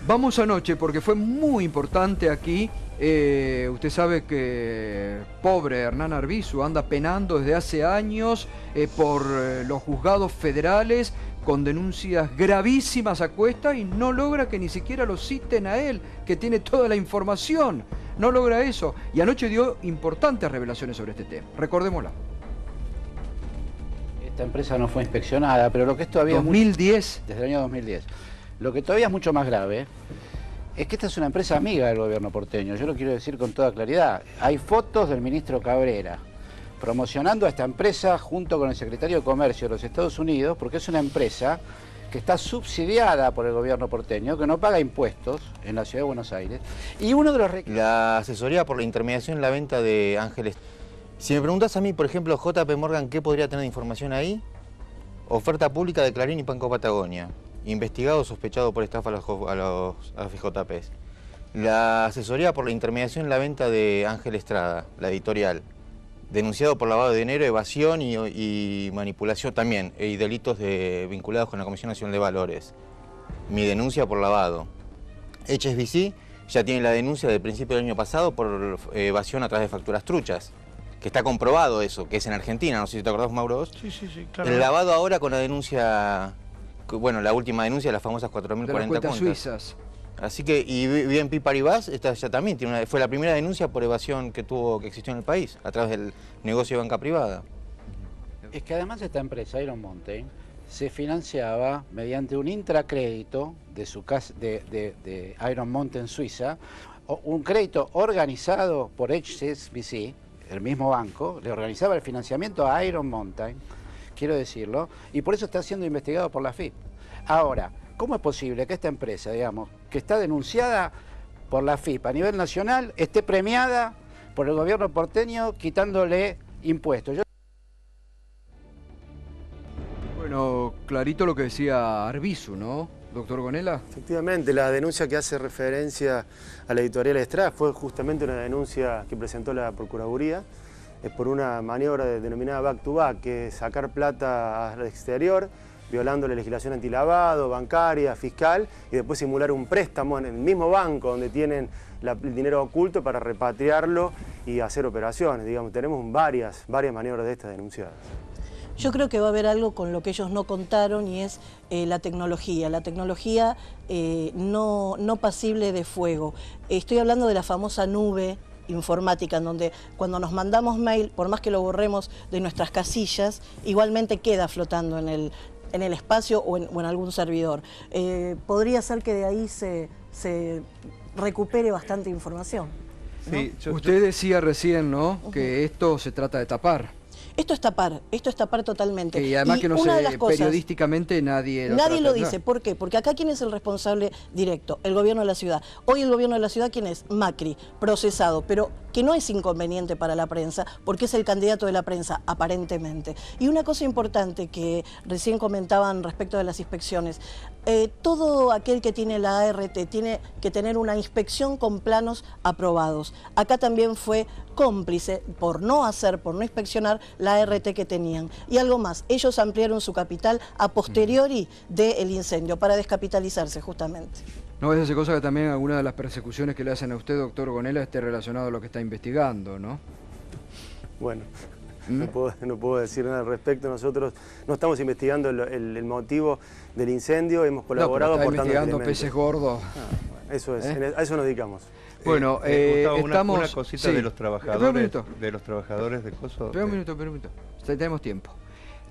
Vamos anoche, porque fue muy importante aquí. Usted sabe que pobre Hernán Arbizu anda penando desde hace años por los juzgados federales con denuncias gravísimas a cuesta y no logra que ni siquiera lo citen a él, que tiene toda la información. No logra eso. Y anoche dio importantes revelaciones sobre este tema. Recordémosla. Esta empresa no fue inspeccionada, pero lo que es todavía... 2010. Desde el año 2010. Lo que todavía es mucho más grave es que esta es una empresa amiga del gobierno porteño. Yo lo quiero decir con toda claridad. Hay fotos del ministro Cabrera promocionando a esta empresa junto con el secretario de Comercio de los Estados Unidos, porque es una empresa que está subsidiada por el gobierno porteño, que no paga impuestos en la ciudad de Buenos Aires. Y uno de los requisitos... La asesoría por la intermediación en la venta de Ángeles. Si me preguntas a mí, por ejemplo, JP Morgan, ¿qué podría tener de información ahí? Oferta pública de Clarín y Banco Patagonia. Investigado sospechado por estafa a los FJPs. La asesoría por la intermediación en la venta de Ángel Estrada, la editorial. Denunciado por lavado de dinero, evasión y manipulación también, y delitos vinculados con la Comisión Nacional de Valores. Mi denuncia por lavado. HSBC ya tiene la denuncia del principio del año pasado por evasión a través de facturas truchas. Que está comprobado eso, que es en Argentina, no sé si te acordás, Mauro. Sí, claro. El lavado ahora con la denuncia... Bueno, la última denuncia de las famosas 4.040 cuentas suizas. Así que, y BNP Paribas, esta ya también fue la primera denuncia por evasión que existió en el país, a través del negocio de banca privada. Es que además esta empresa, Iron Mountain, se financiaba mediante un intracrédito de su casa de Iron Mountain Suiza, un crédito organizado por HSBC, el mismo banco, le organizaba el financiamiento a Iron Mountain, quiero decirlo, y por eso está siendo investigado por la FIP. Ahora, ¿cómo es posible que esta empresa, digamos, que está denunciada por la FIP a nivel nacional, esté premiada por el gobierno porteño quitándole impuestos? Bueno, clarito lo que decía Arbizu, ¿no, doctor Gonella? Efectivamente, la denuncia que hace referencia a la editorial Estrada fue justamente una denuncia que presentó la Procuraduría. Es por una maniobra denominada back-to-back, que es sacar plata al exterior, violando la legislación antilavado, bancaria, fiscal, y después simular un préstamo en el mismo banco donde tienen el dinero oculto para repatriarlo y hacer operaciones. Digamos, tenemos varias maniobras de estas denunciadas. Yo creo que va a haber algo con lo que ellos no contaron y es la tecnología. La tecnología no pasible de fuego. Estoy hablando de la famosa nube informática, en donde cuando nos mandamos mail, por más que lo borremos de nuestras casillas, igualmente queda flotando en el espacio o en algún servidor. Podría ser que de ahí se recupere bastante información, ¿no? Sí, usted decía recién, ¿no? Que esto se trata de tapar. Esto es tapar totalmente. Y además que no sé, periodísticamente nadie lo dice. ¿Por qué? Porque acá ¿quién es el responsable directo? El gobierno de la ciudad. Hoy el gobierno de la ciudad, ¿quién es? Macri, procesado, pero que no es inconveniente para la prensa, porque es el candidato de la prensa, aparentemente. Y una cosa importante que recién comentaban respecto de las inspecciones, todo aquel que tiene la ART tiene que tener una inspección con planos aprobados. Acá también fue cómplice por no inspeccionar la ART que tenían. Y algo más, ellos ampliaron su capital a posteriori del incendio para descapitalizarse justamente. No, es esa cosa que también alguna de las persecuciones que le hacen a usted, doctor Gonella, esté relacionado a lo que está investigando, ¿no? Bueno, no puedo decir nada al respecto. Nosotros no estamos investigando el motivo del incendio, hemos colaborado aportando investigando peces gordos. Eso es, a eso nos dedicamos. Bueno, Gustavo, estamos... una cosita de los trabajadores, de los trabajadores de Coso. Espera un minuto, tenemos tiempo.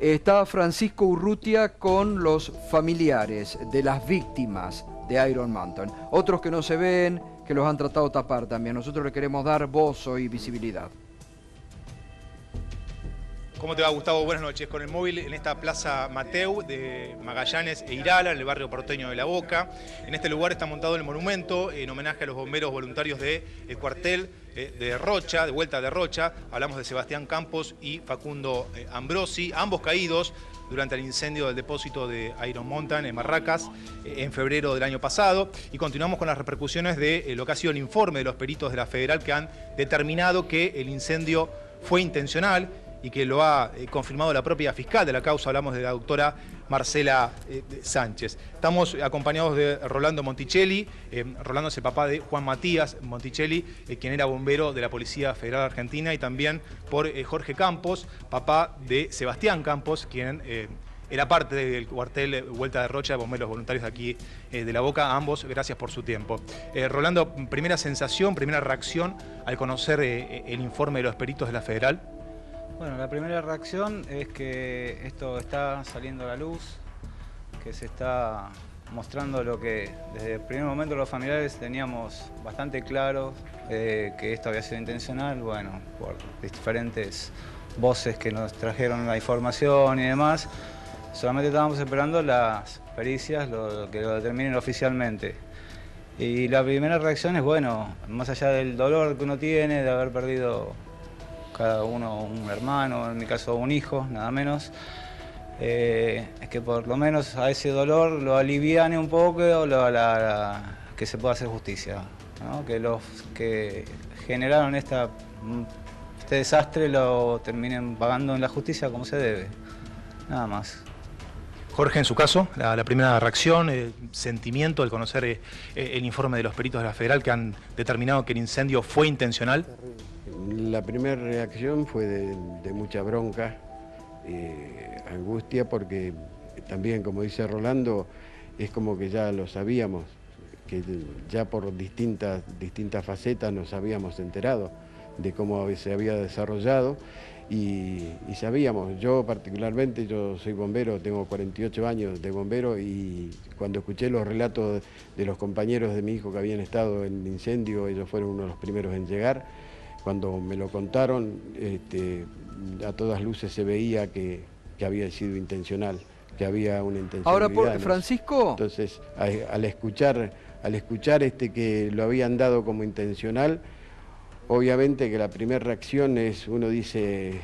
Está Francisco Urrutia con los familiares de las víctimas de Iron Mountain. Otros que no se ven, que los han tratado de tapar también. Nosotros le queremos dar voz y visibilidad. ¿Cómo te va, Gustavo? Buenas noches. Con el móvil en esta Plaza Mateu de Magallanes e Irala, en el barrio porteño de La Boca. En este lugar está montado el monumento en homenaje a los bomberos voluntarios del cuartel de Rocha, de Vuelta de Rocha. Hablamos de Sebastián Campos y Facundo Ambrosi, ambos caídos durante el incendio del depósito de Iron Mountain en Barracas en febrero del año pasado. Y continuamos con las repercusiones de lo que ha sido el informe de los peritos de la Federal, que han determinado que el incendio fue intencional y que lo ha confirmado la propia fiscal de la causa. Hablamos de la doctora Marcela Sánchez. Estamos acompañados de Rolando Monticelli. Rolando es el papá de Juan Matías Monticelli, quien era bombero de la Policía Federal Argentina, y también por Jorge Campos, papá de Sebastián Campos, quien era parte del cuartel Vuelta de Rocha de bomberos voluntarios de aquí de La Boca. A ambos, gracias por su tiempo. Rolando, primera sensación, primera reacción al conocer el informe de los peritos de la Federal. Bueno, la primera reacción es que esto está saliendo a la luz, que se está mostrando lo que desde el primer momento los familiares teníamos bastante claro, que esto había sido intencional, bueno, por diferentes voces que nos trajeron la información y demás. Solamente estábamos esperando las pericias, que lo determinen oficialmente. Y la primera reacción es, bueno, más allá del dolor que uno tiene de haber perdido cada uno un hermano, en mi caso un hijo, nada menos, es que por lo menos a ese dolor lo aliviane un poco, o que se pueda hacer justicia, ¿no? Que los que generaron este desastre lo terminen pagando en la justicia como se debe, nada más. Jorge, en su caso, la primera reacción, sentimiento al conocer el informe de los peritos de la Federal, que han determinado que el incendio fue intencional. La primera reacción fue de mucha bronca, angustia, porque también, como dice Rolando, es como que ya lo sabíamos, que ya por distintas facetas nos habíamos enterado de cómo se había desarrollado y sabíamos. Yo particularmente, yo soy bombero, tengo 48 años de bombero, y cuando escuché los relatos de los compañeros de mi hijo que habían estado en el incendio, ellos fueron uno de los primeros en llegar. Cuando me lo contaron, a todas luces se veía que había sido intencional, que había una intencionalidad. Ahora, Francisco. Entonces, al escuchar que lo habían dado como intencional, obviamente que la primera reacción es, uno dice,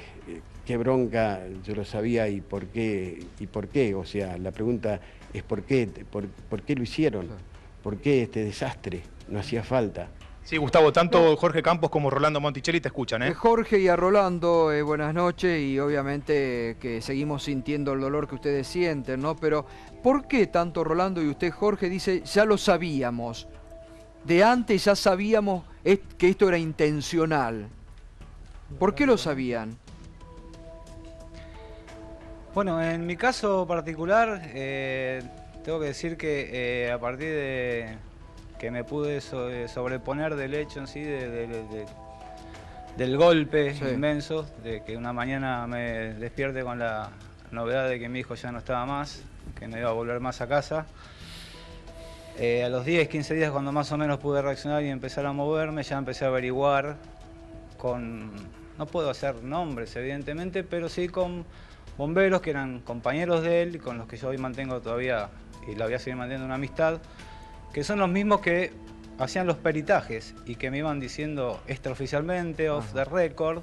qué bronca, yo lo sabía, ¿y por qué? O sea, la pregunta es ¿por qué lo hicieron? ¿Por qué este desastre? No hacía falta. Sí, Gustavo, tanto Jorge Campos como Rolando Monticelli te escuchan, ¿eh? Jorge y a Rolando, buenas noches, y obviamente que seguimos sintiendo el dolor que ustedes sienten, ¿no? Pero, ¿por qué tanto Rolando y usted, Jorge, dice, ya lo sabíamos? De antes ya sabíamos que esto era intencional. ¿Por qué lo sabían? Bueno, en mi caso particular, tengo que decir que a partir de que me pude sobreponer del hecho en sí, del golpe inmenso, de que una mañana me despierte con la novedad de que mi hijo ya no estaba más, que no iba a volver más a casa. A los 10, 15 días, cuando más o menos pude reaccionar y empezar a moverme, ya empecé a averiguar no puedo hacer nombres evidentemente, pero sí con bomberos que eran compañeros de él, con los que yo hoy mantengo todavía, y la voy a seguir manteniendo, una amistad, que son los mismos que hacían los peritajes y que me iban diciendo extraoficialmente, off the record,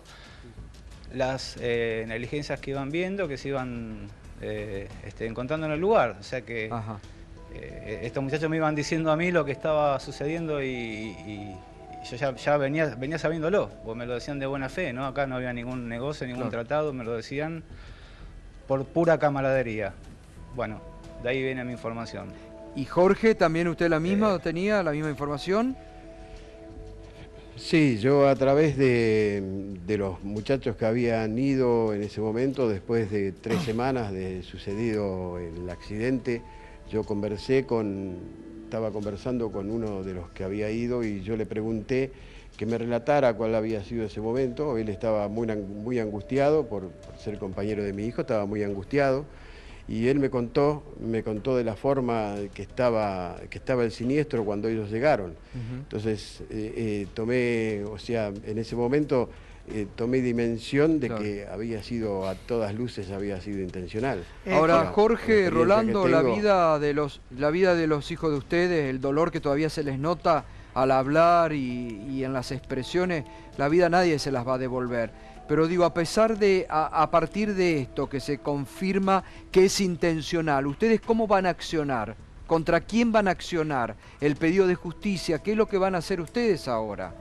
las negligencias que iban viendo, que se iban encontrando en el lugar. O sea que estos muchachos me iban diciendo a mí lo que estaba sucediendo y yo ya venía sabiéndolo, porque me lo decían de buena fe, ¿no? Acá no había ningún negocio, ningún tratado, me lo decían por pura camaradería. Bueno, de ahí viene mi información. ¿Y Jorge, también usted tenía la misma información? Sí, yo a través de los muchachos que habían ido en ese momento, después de 3 semanas de sucedido el accidente, yo conversé con estaba conversando con uno de los que había ido y yo le pregunté que me relatara cuál había sido ese momento. Él estaba muy angustiado por ser compañero de mi hijo, estaba muy angustiado. Y él me contó de la forma que estaba el siniestro cuando ellos llegaron. Entonces tomé, o sea, en ese momento tomé dimensión de que había sido, a todas luces, había sido intencional. Ahora, Jorge, Rolando, la vida de los hijos de ustedes, el dolor que todavía se les nota al hablar y en las expresiones, la vida nadie se las va a devolver. Pero digo, a pesar de, a partir de esto que se confirma que es intencional, ¿ustedes cómo van a accionar? ¿Contra quién van a accionar? ¿El pedido de justicia? ¿Qué es lo que van a hacer ustedes ahora?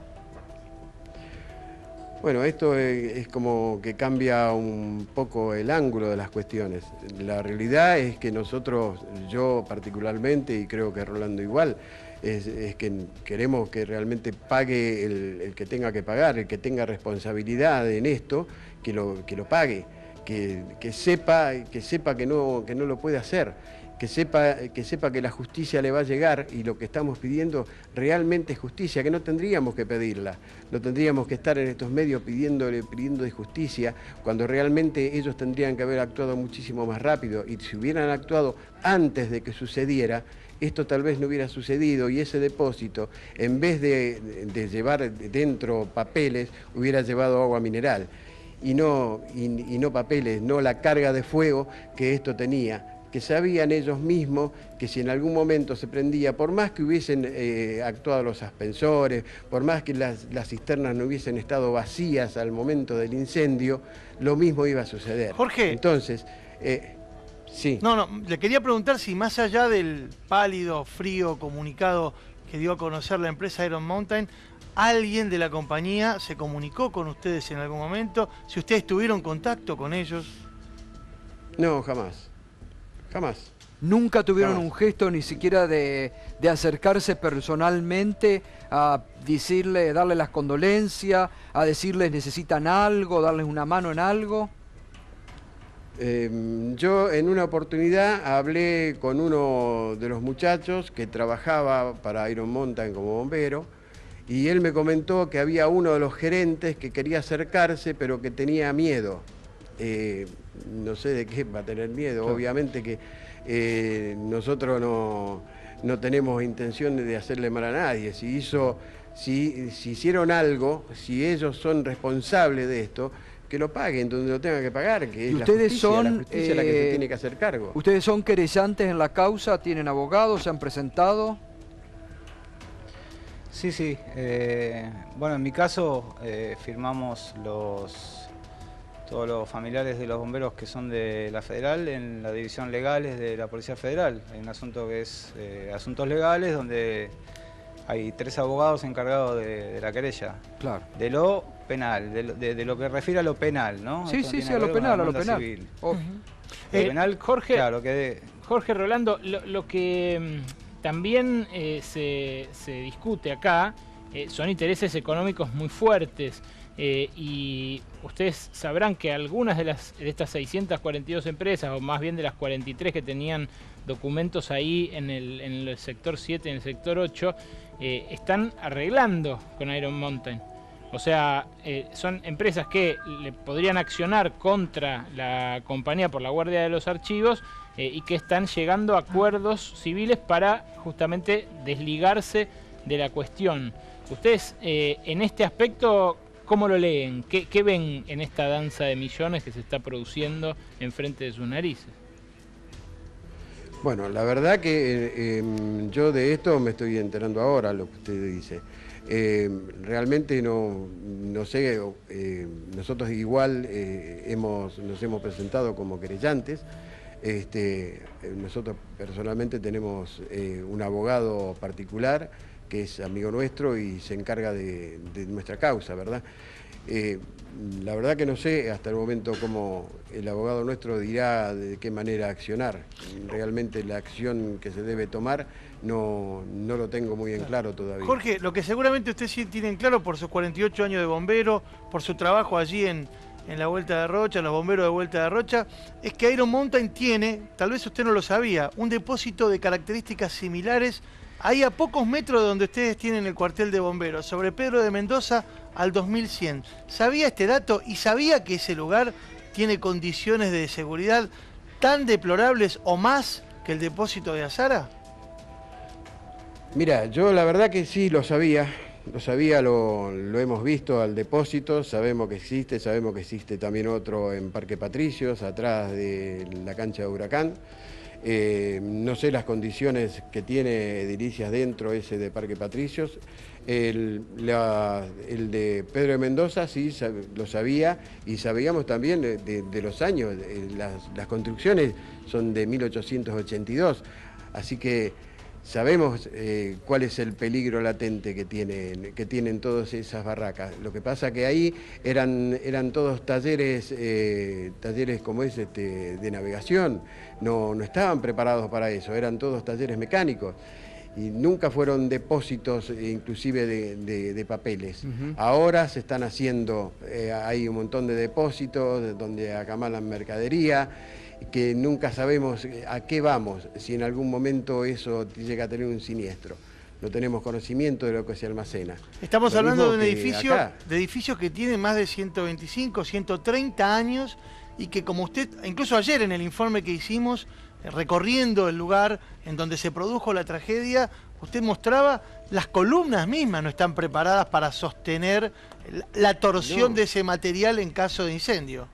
Bueno, esto es como que cambia un poco el ángulo de las cuestiones. La realidad es que nosotros, yo particularmente, y creo que Rolando igual, es que queremos que realmente pague el que tenga que pagar, el que tenga responsabilidad en esto, que lo pague, que sepa que no lo puede hacer, que sepa que la justicia le va a llegar, y lo que estamos pidiendo realmente es justicia, que no tendríamos que pedirla, no tendríamos que estar en estos medios pidiendo de justicia, cuando realmente ellos tendrían que haber actuado muchísimo más rápido, y si hubieran actuado antes de que sucediera, esto tal vez no hubiera sucedido, y ese depósito, en vez de llevar dentro papeles, hubiera llevado agua mineral, y no papeles, no la carga de fuego que esto tenía, que sabían ellos mismos que si en algún momento se prendía, por más que hubiesen actuado los aspersores, por más que las cisternas no hubiesen estado vacías al momento del incendio, lo mismo iba a suceder. Jorge. Entonces, sí. No, le quería preguntar si más allá del pálido, frío comunicado que dio a conocer la empresa Iron Mountain, ¿alguien de la compañía se comunicó con ustedes en algún momento? Si ustedes tuvieron contacto con ellos. No, jamás. Jamás. ¿Nunca tuvieron un gesto ni siquiera de acercarse personalmente a decirle, darle las condolencias, a decirles necesitan algo, darles una mano en algo? Yo en una oportunidad hablé con uno de los muchachos que trabajaba para Iron Mountain como bombero, y él me comentó que había uno de los gerentes que quería acercarse pero que tenía miedo. No sé de qué va a tener miedo, obviamente que nosotros no tenemos intención de hacerle mal a nadie. Si hicieron algo, si ellos son responsables de esto, que lo paguen donde lo tengan que pagar, que es la justicia la que se tiene que hacer cargo. ¿Ustedes son querellantes en la causa? ¿Tienen abogados? ¿Se han presentado? Sí. Bueno, en mi caso firmamos todos los familiares de los bomberos que son de la Federal en la división legales de la Policía Federal. Hay un asunto que es asuntos legales, donde hay 3 abogados encargados de la querella. Claro. De lo penal, de lo que refiere a lo penal, ¿no? Sí, a lo penal, a lo penal. Civil. Penal, Jorge, claro, Jorge, Rolando, lo que también se discute acá son intereses económicos muy fuertes. Y ustedes sabrán que algunas de estas 642 empresas, o más bien de las 43 que tenían documentos ahí en el sector 7 y en el sector 8, están arreglando con Iron Mountain. O sea, son empresas que le podrían accionar contra la compañía por la guardia de los archivos y que están llegando a acuerdos civiles para justamente desligarse de la cuestión. Ustedes, en este aspecto, ¿cómo lo leen? ¿Qué ven en esta danza de millones que se está produciendo enfrente de sus narices? Bueno, la verdad que yo de esto me estoy enterando ahora, lo que usted dice. Realmente no sé, nosotros igual nos hemos presentado como querellantes. Nosotros personalmente tenemos un abogado particular que es amigo nuestro y se encarga de nuestra causa, ¿verdad? La verdad que no sé hasta el momento cómo el abogado nuestro dirá de qué manera accionar. Realmente la acción que se debe tomar no lo tengo muy en claro todavía. Jorge, lo que seguramente usted sí tiene en claro por sus 48 años de bombero, por su trabajo allí en la Vuelta de Rocha, los bomberos de Vuelta de Rocha, es que Iron Mountain tiene, tal vez usted no lo sabía, un depósito de características similares ahí a pocos metros de donde ustedes tienen el cuartel de bomberos, sobre Pedro de Mendoza al 2100. ¿Sabía este dato y sabía que ese lugar tiene condiciones de seguridad tan deplorables o más que el depósito de Azara? Mira, yo la verdad que sí lo sabía, lo hemos visto al depósito, sabemos que existe también otro en Parque Patricios, atrás de la cancha de Huracán. No sé las condiciones que tiene edilicias dentro ese de Parque Patricios. El de Pedro de Mendoza sí lo sabía, y sabíamos también de los años. Las construcciones son de 1882, así que sabemos cuál es el peligro latente que tienen todas esas barracas. Lo que pasa que ahí eran todos talleres como de navegación. No estaban preparados para eso, eran todos talleres mecánicos. Y nunca fueron depósitos inclusive de papeles. Ahora se están haciendo, hay un montón de depósitos donde acamalan mercadería, que nunca sabemos a qué vamos, si en algún momento eso llega a tener un siniestro. No tenemos conocimiento de lo que se almacena. Estamos hablando de un edificio que tiene más de 125, 130 años y que, como usted, incluso ayer en el informe que hicimos, recorriendo el lugar en donde se produjo la tragedia, usted mostraba las columnas mismas no están preparadas para sostener la torsión de ese material en caso de incendio.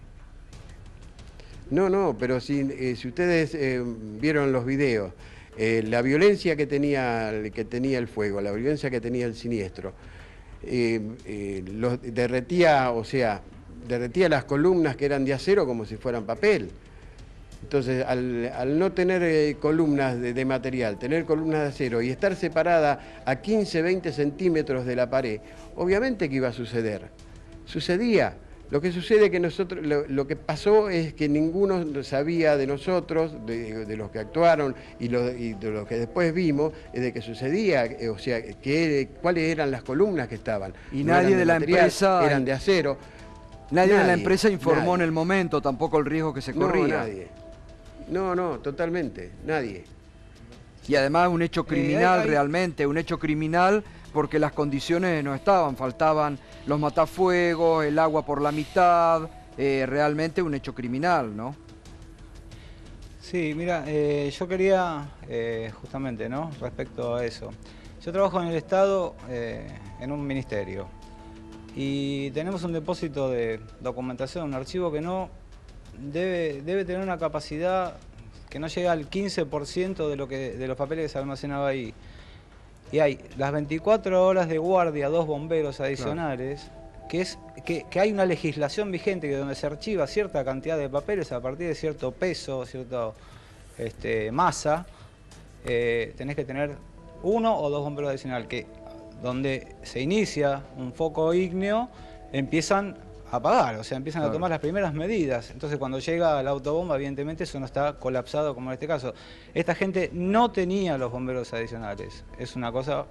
No, pero si ustedes vieron los videos, la violencia que tenía el fuego, la violencia que tenía el siniestro, derretía las columnas que eran de acero como si fueran papel. Entonces, al no tener columnas de material, tener columnas de acero y estar separada a 15, 20 centímetros de la pared, obviamente que iba a suceder. Sucedía. Lo que sucede que nosotros, lo que pasó es que ninguno sabía de nosotros, de los que actuaron y de los que después vimos, de que sucedía, o sea, cuáles eran las columnas que estaban. Y nadie de la empresa... Eran de acero. Nadie de la empresa informó en el momento tampoco el riesgo que se corría. Nadie. No, totalmente, nadie. Y además un hecho criminal realmente, un hecho criminal porque las condiciones no estaban, faltaban los matafuegos, el agua por la mitad, realmente un hecho criminal, ¿no? Sí, mira, yo quería justamente, ¿no? Respecto a eso. Yo trabajo en el Estado, en un ministerio, y tenemos un depósito de documentación, un archivo que no debe tener una capacidad que no llega al 15% de los papeles que se almacenaba ahí. Y hay las 24 horas de guardia, 2 bomberos adicionales, que hay una legislación vigente que donde se archiva cierta cantidad de papeles a partir de cierto peso, cierta masa, tenés que tener 1 o 2 bomberos adicionales, que donde se inicia un foco ígneo empiezan a apagar, o sea, empiezan a tomar las primeras medidas. Entonces, cuando llega la autobomba, evidentemente eso no está colapsado como en este caso. Esta gente no tenía los bomberos adicionales. Es una cosa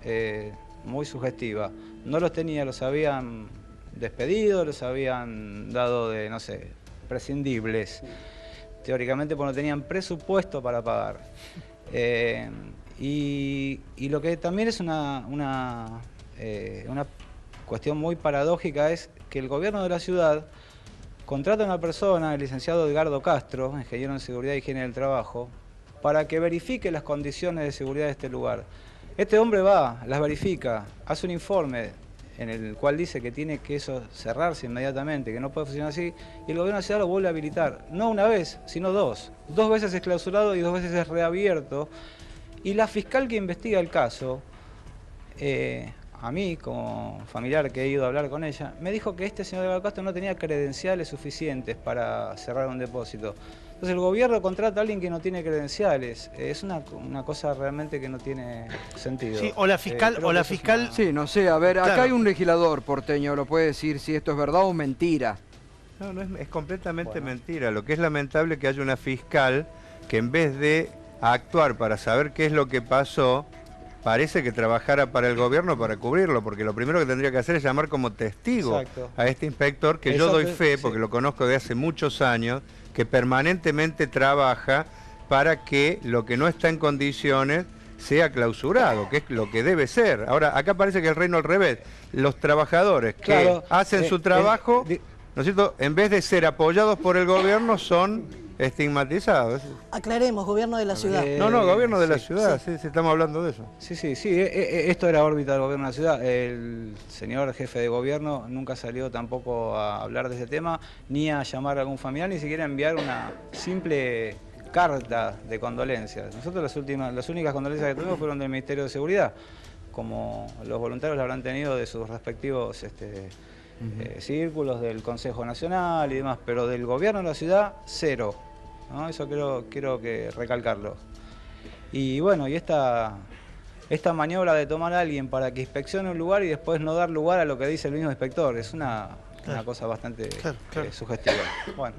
muy sugestiva. No los tenía, los habían despedido, los habían dado de, no sé, prescindibles. Teóricamente, porque no tenían presupuesto para pagar. Y lo que también es una cuestión muy paradójica es que el gobierno de la ciudad contrata a una persona, el licenciado Edgardo Castro, ingeniero en seguridad y higiene del trabajo, para que verifique las condiciones de seguridad de este lugar. Este hombre va, las verifica, hace un informe en el cual dice que tiene que eso cerrarse inmediatamente, que no puede funcionar así, y el gobierno de la ciudad lo vuelve a habilitar, no una vez, sino 2. 2 veces es clausurado y 2 veces es reabierto. Y la fiscal que investiga el caso, a mí, como familiar que he ido a hablar con ella, me dijo que este señor Edgardo Castro no tenía credenciales suficientes para cerrar un depósito. Entonces el gobierno contrata a alguien que no tiene credenciales. Es una cosa realmente que no tiene sentido. Sí, o la fiscal... Sí, no sé, a ver, acá hay un legislador porteño, lo puede decir si esto es verdad o mentira. No, es completamente mentira. Lo que es lamentable es que haya una fiscal que en vez de actuar para saber qué es lo que pasó, parece que trabajara para el gobierno para cubrirlo, porque lo primero que tendría que hacer es llamar como testigo a este inspector, que yo doy fe, porque lo conozco de hace muchos años, que permanentemente trabaja para que lo que no está en condiciones sea clausurado, que es lo que debe ser. Ahora, acá parece que el reino al revés. Los trabajadores que Claro, hacen su trabajo, ¿no es cierto?, en vez de ser apoyados por el gobierno, son estigmatizados. Aclaremos, gobierno de la ciudad. No, gobierno de la ciudad, sí, estamos hablando de eso. Sí, esto era órbita del gobierno de la ciudad. El señor jefe de gobierno nunca salió tampoco a hablar de ese tema, ni a llamar a algún familiar, ni siquiera enviar una simple carta de condolencias. Nosotros las únicas condolencias que tuvimos fueron del Ministerio de Seguridad, como los voluntarios la habrán tenido de sus respectivos círculos, del Consejo Nacional y demás, pero del gobierno de la ciudad, cero. ¿No? Eso quiero que recalcarlo. Y bueno, y esta maniobra de tomar a alguien para que inspeccione un lugar y después no dar lugar a lo que dice el mismo inspector, es una cosa bastante sugestiva. Bueno,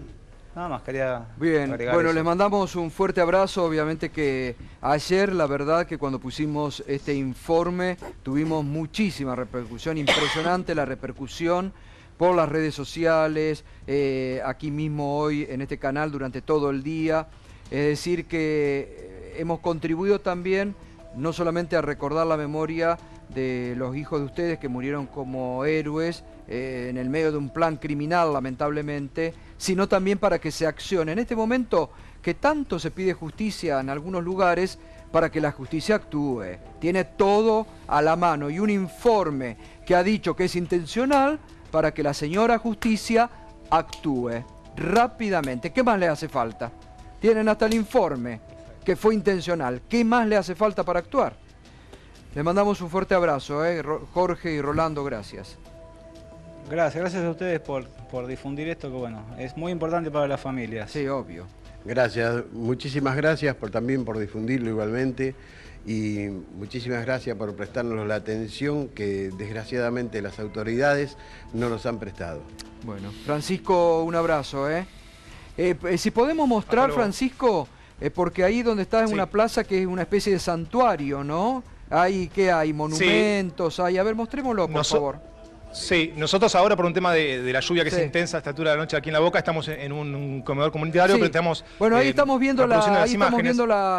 nada más, quería Bien, agregar bueno, eso. les mandamos un fuerte abrazo. Obviamente que ayer, la verdad que cuando pusimos este informe, tuvimos muchísima repercusión, impresionante la repercusión por las redes sociales, aquí mismo hoy en este canal durante todo el día. Es decir que hemos contribuido también no solamente a recordar la memoria de los hijos de ustedes que murieron como héroes en el medio de un plan criminal, lamentablemente, sino también para que se accione. En este momento que tanto se pide justicia en algunos lugares, para que la justicia actúe. Tiene todo a la mano y un informe que ha dicho que es intencional para que la señora justicia actúe rápidamente. ¿Qué más le hace falta? Tienen hasta el informe que fue intencional. ¿Qué más le hace falta para actuar? Les mandamos un fuerte abrazo, Jorge y Rolando, gracias. Gracias a ustedes por difundir esto, que bueno, es muy importante para las familias. Sí, obvio. Gracias, muchísimas gracias también por difundirlo igualmente y muchísimas gracias por prestarnos la atención que desgraciadamente las autoridades no nos han prestado. Bueno, Francisco, un abrazo. Si podemos mostrar, Francisco, porque ahí donde estás es una plaza que es una especie de santuario, ¿no? ¿Qué hay? Monumentos, hay. A ver, mostrémoslo, por favor. Sí, nosotros ahora por un tema de la lluvia que es intensa a esta altura de la noche aquí en La Boca, estamos en un comedor comunitario, pero estamos... Bueno, ahí estamos viendo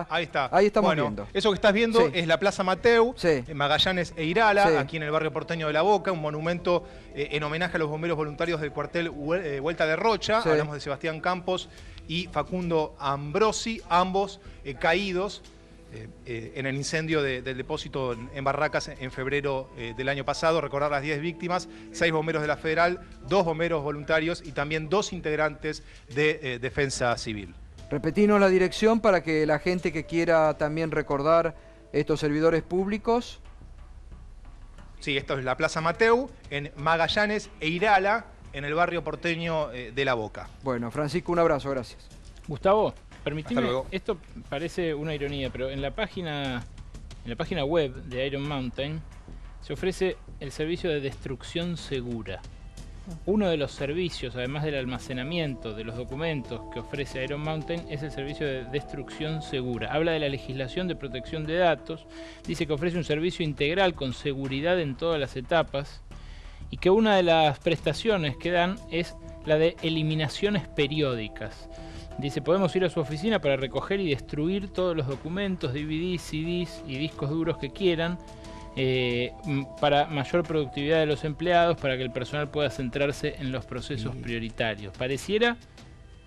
Ahí está. Ahí estamos viendo. Eso que estás viendo es la Plaza Mateu, Magallanes e Irala, aquí en el barrio porteño de La Boca, un monumento en homenaje a los bomberos voluntarios del cuartel Vuelta de Rocha. Hablamos de Sebastián Campos y Facundo Ambrosi, ambos caídos en el incendio del depósito en Barracas en febrero del año pasado. Recordar las 10 víctimas, 6 bomberos de la Federal, 2 bomberos voluntarios y también 2 integrantes de Defensa Civil. Repetinos la dirección para que la gente que quiera también recordar estos servidores públicos. Sí, esto es la Plaza Mateu, en Magallanes e Irala, en el barrio porteño de La Boca. Bueno, Francisco, un abrazo, gracias. Gustavo, permitime, esto parece una ironía, pero en la página web de Iron Mountain se ofrece el servicio de destrucción segura. Uno de los servicios, además del almacenamiento de los documentos que ofrece Iron Mountain, es el servicio de destrucción segura. Habla de la legislación de protección de datos, dice que ofrece un servicio integral con seguridad en todas las etapas y que una de las prestaciones que dan es la de eliminaciones periódicas. Dice, podemos ir a su oficina para recoger y destruir todos los documentos, DVDs, CDs y discos duros que quieran, para mayor productividad de los empleados, para que el personal pueda centrarse en los procesos prioritarios. Pareciera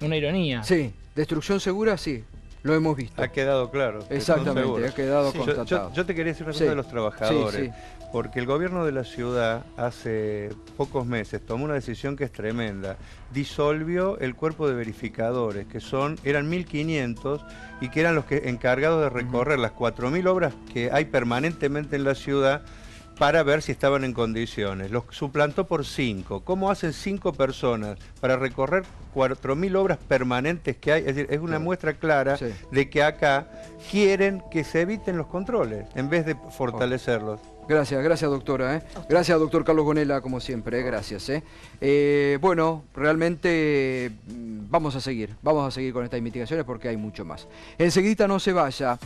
una ironía. Sí, destrucción segura, sí, lo hemos visto. Ha quedado claro. Exactamente, ha quedado constatado. Yo te quería decir una cosa de los trabajadores, porque el gobierno de la ciudad hace pocos meses tomó una decisión que es tremenda. Disolvió el cuerpo de verificadores, que eran 1.500 y que eran los encargados de recorrer las 4.000 obras que hay permanentemente en la ciudad para ver si estaban en condiciones. Los suplantó por 5. ¿Cómo hacen 5 personas para recorrer 4.000 obras permanentes que hay? Es decir, es una muestra clara de que acá quieren que se eviten los controles en vez de fortalecerlos. Gracias doctora. Gracias doctor Carlos Gonella, como siempre, gracias. Bueno, realmente vamos a seguir con estas investigaciones porque hay mucho más. Enseguida no se vaya.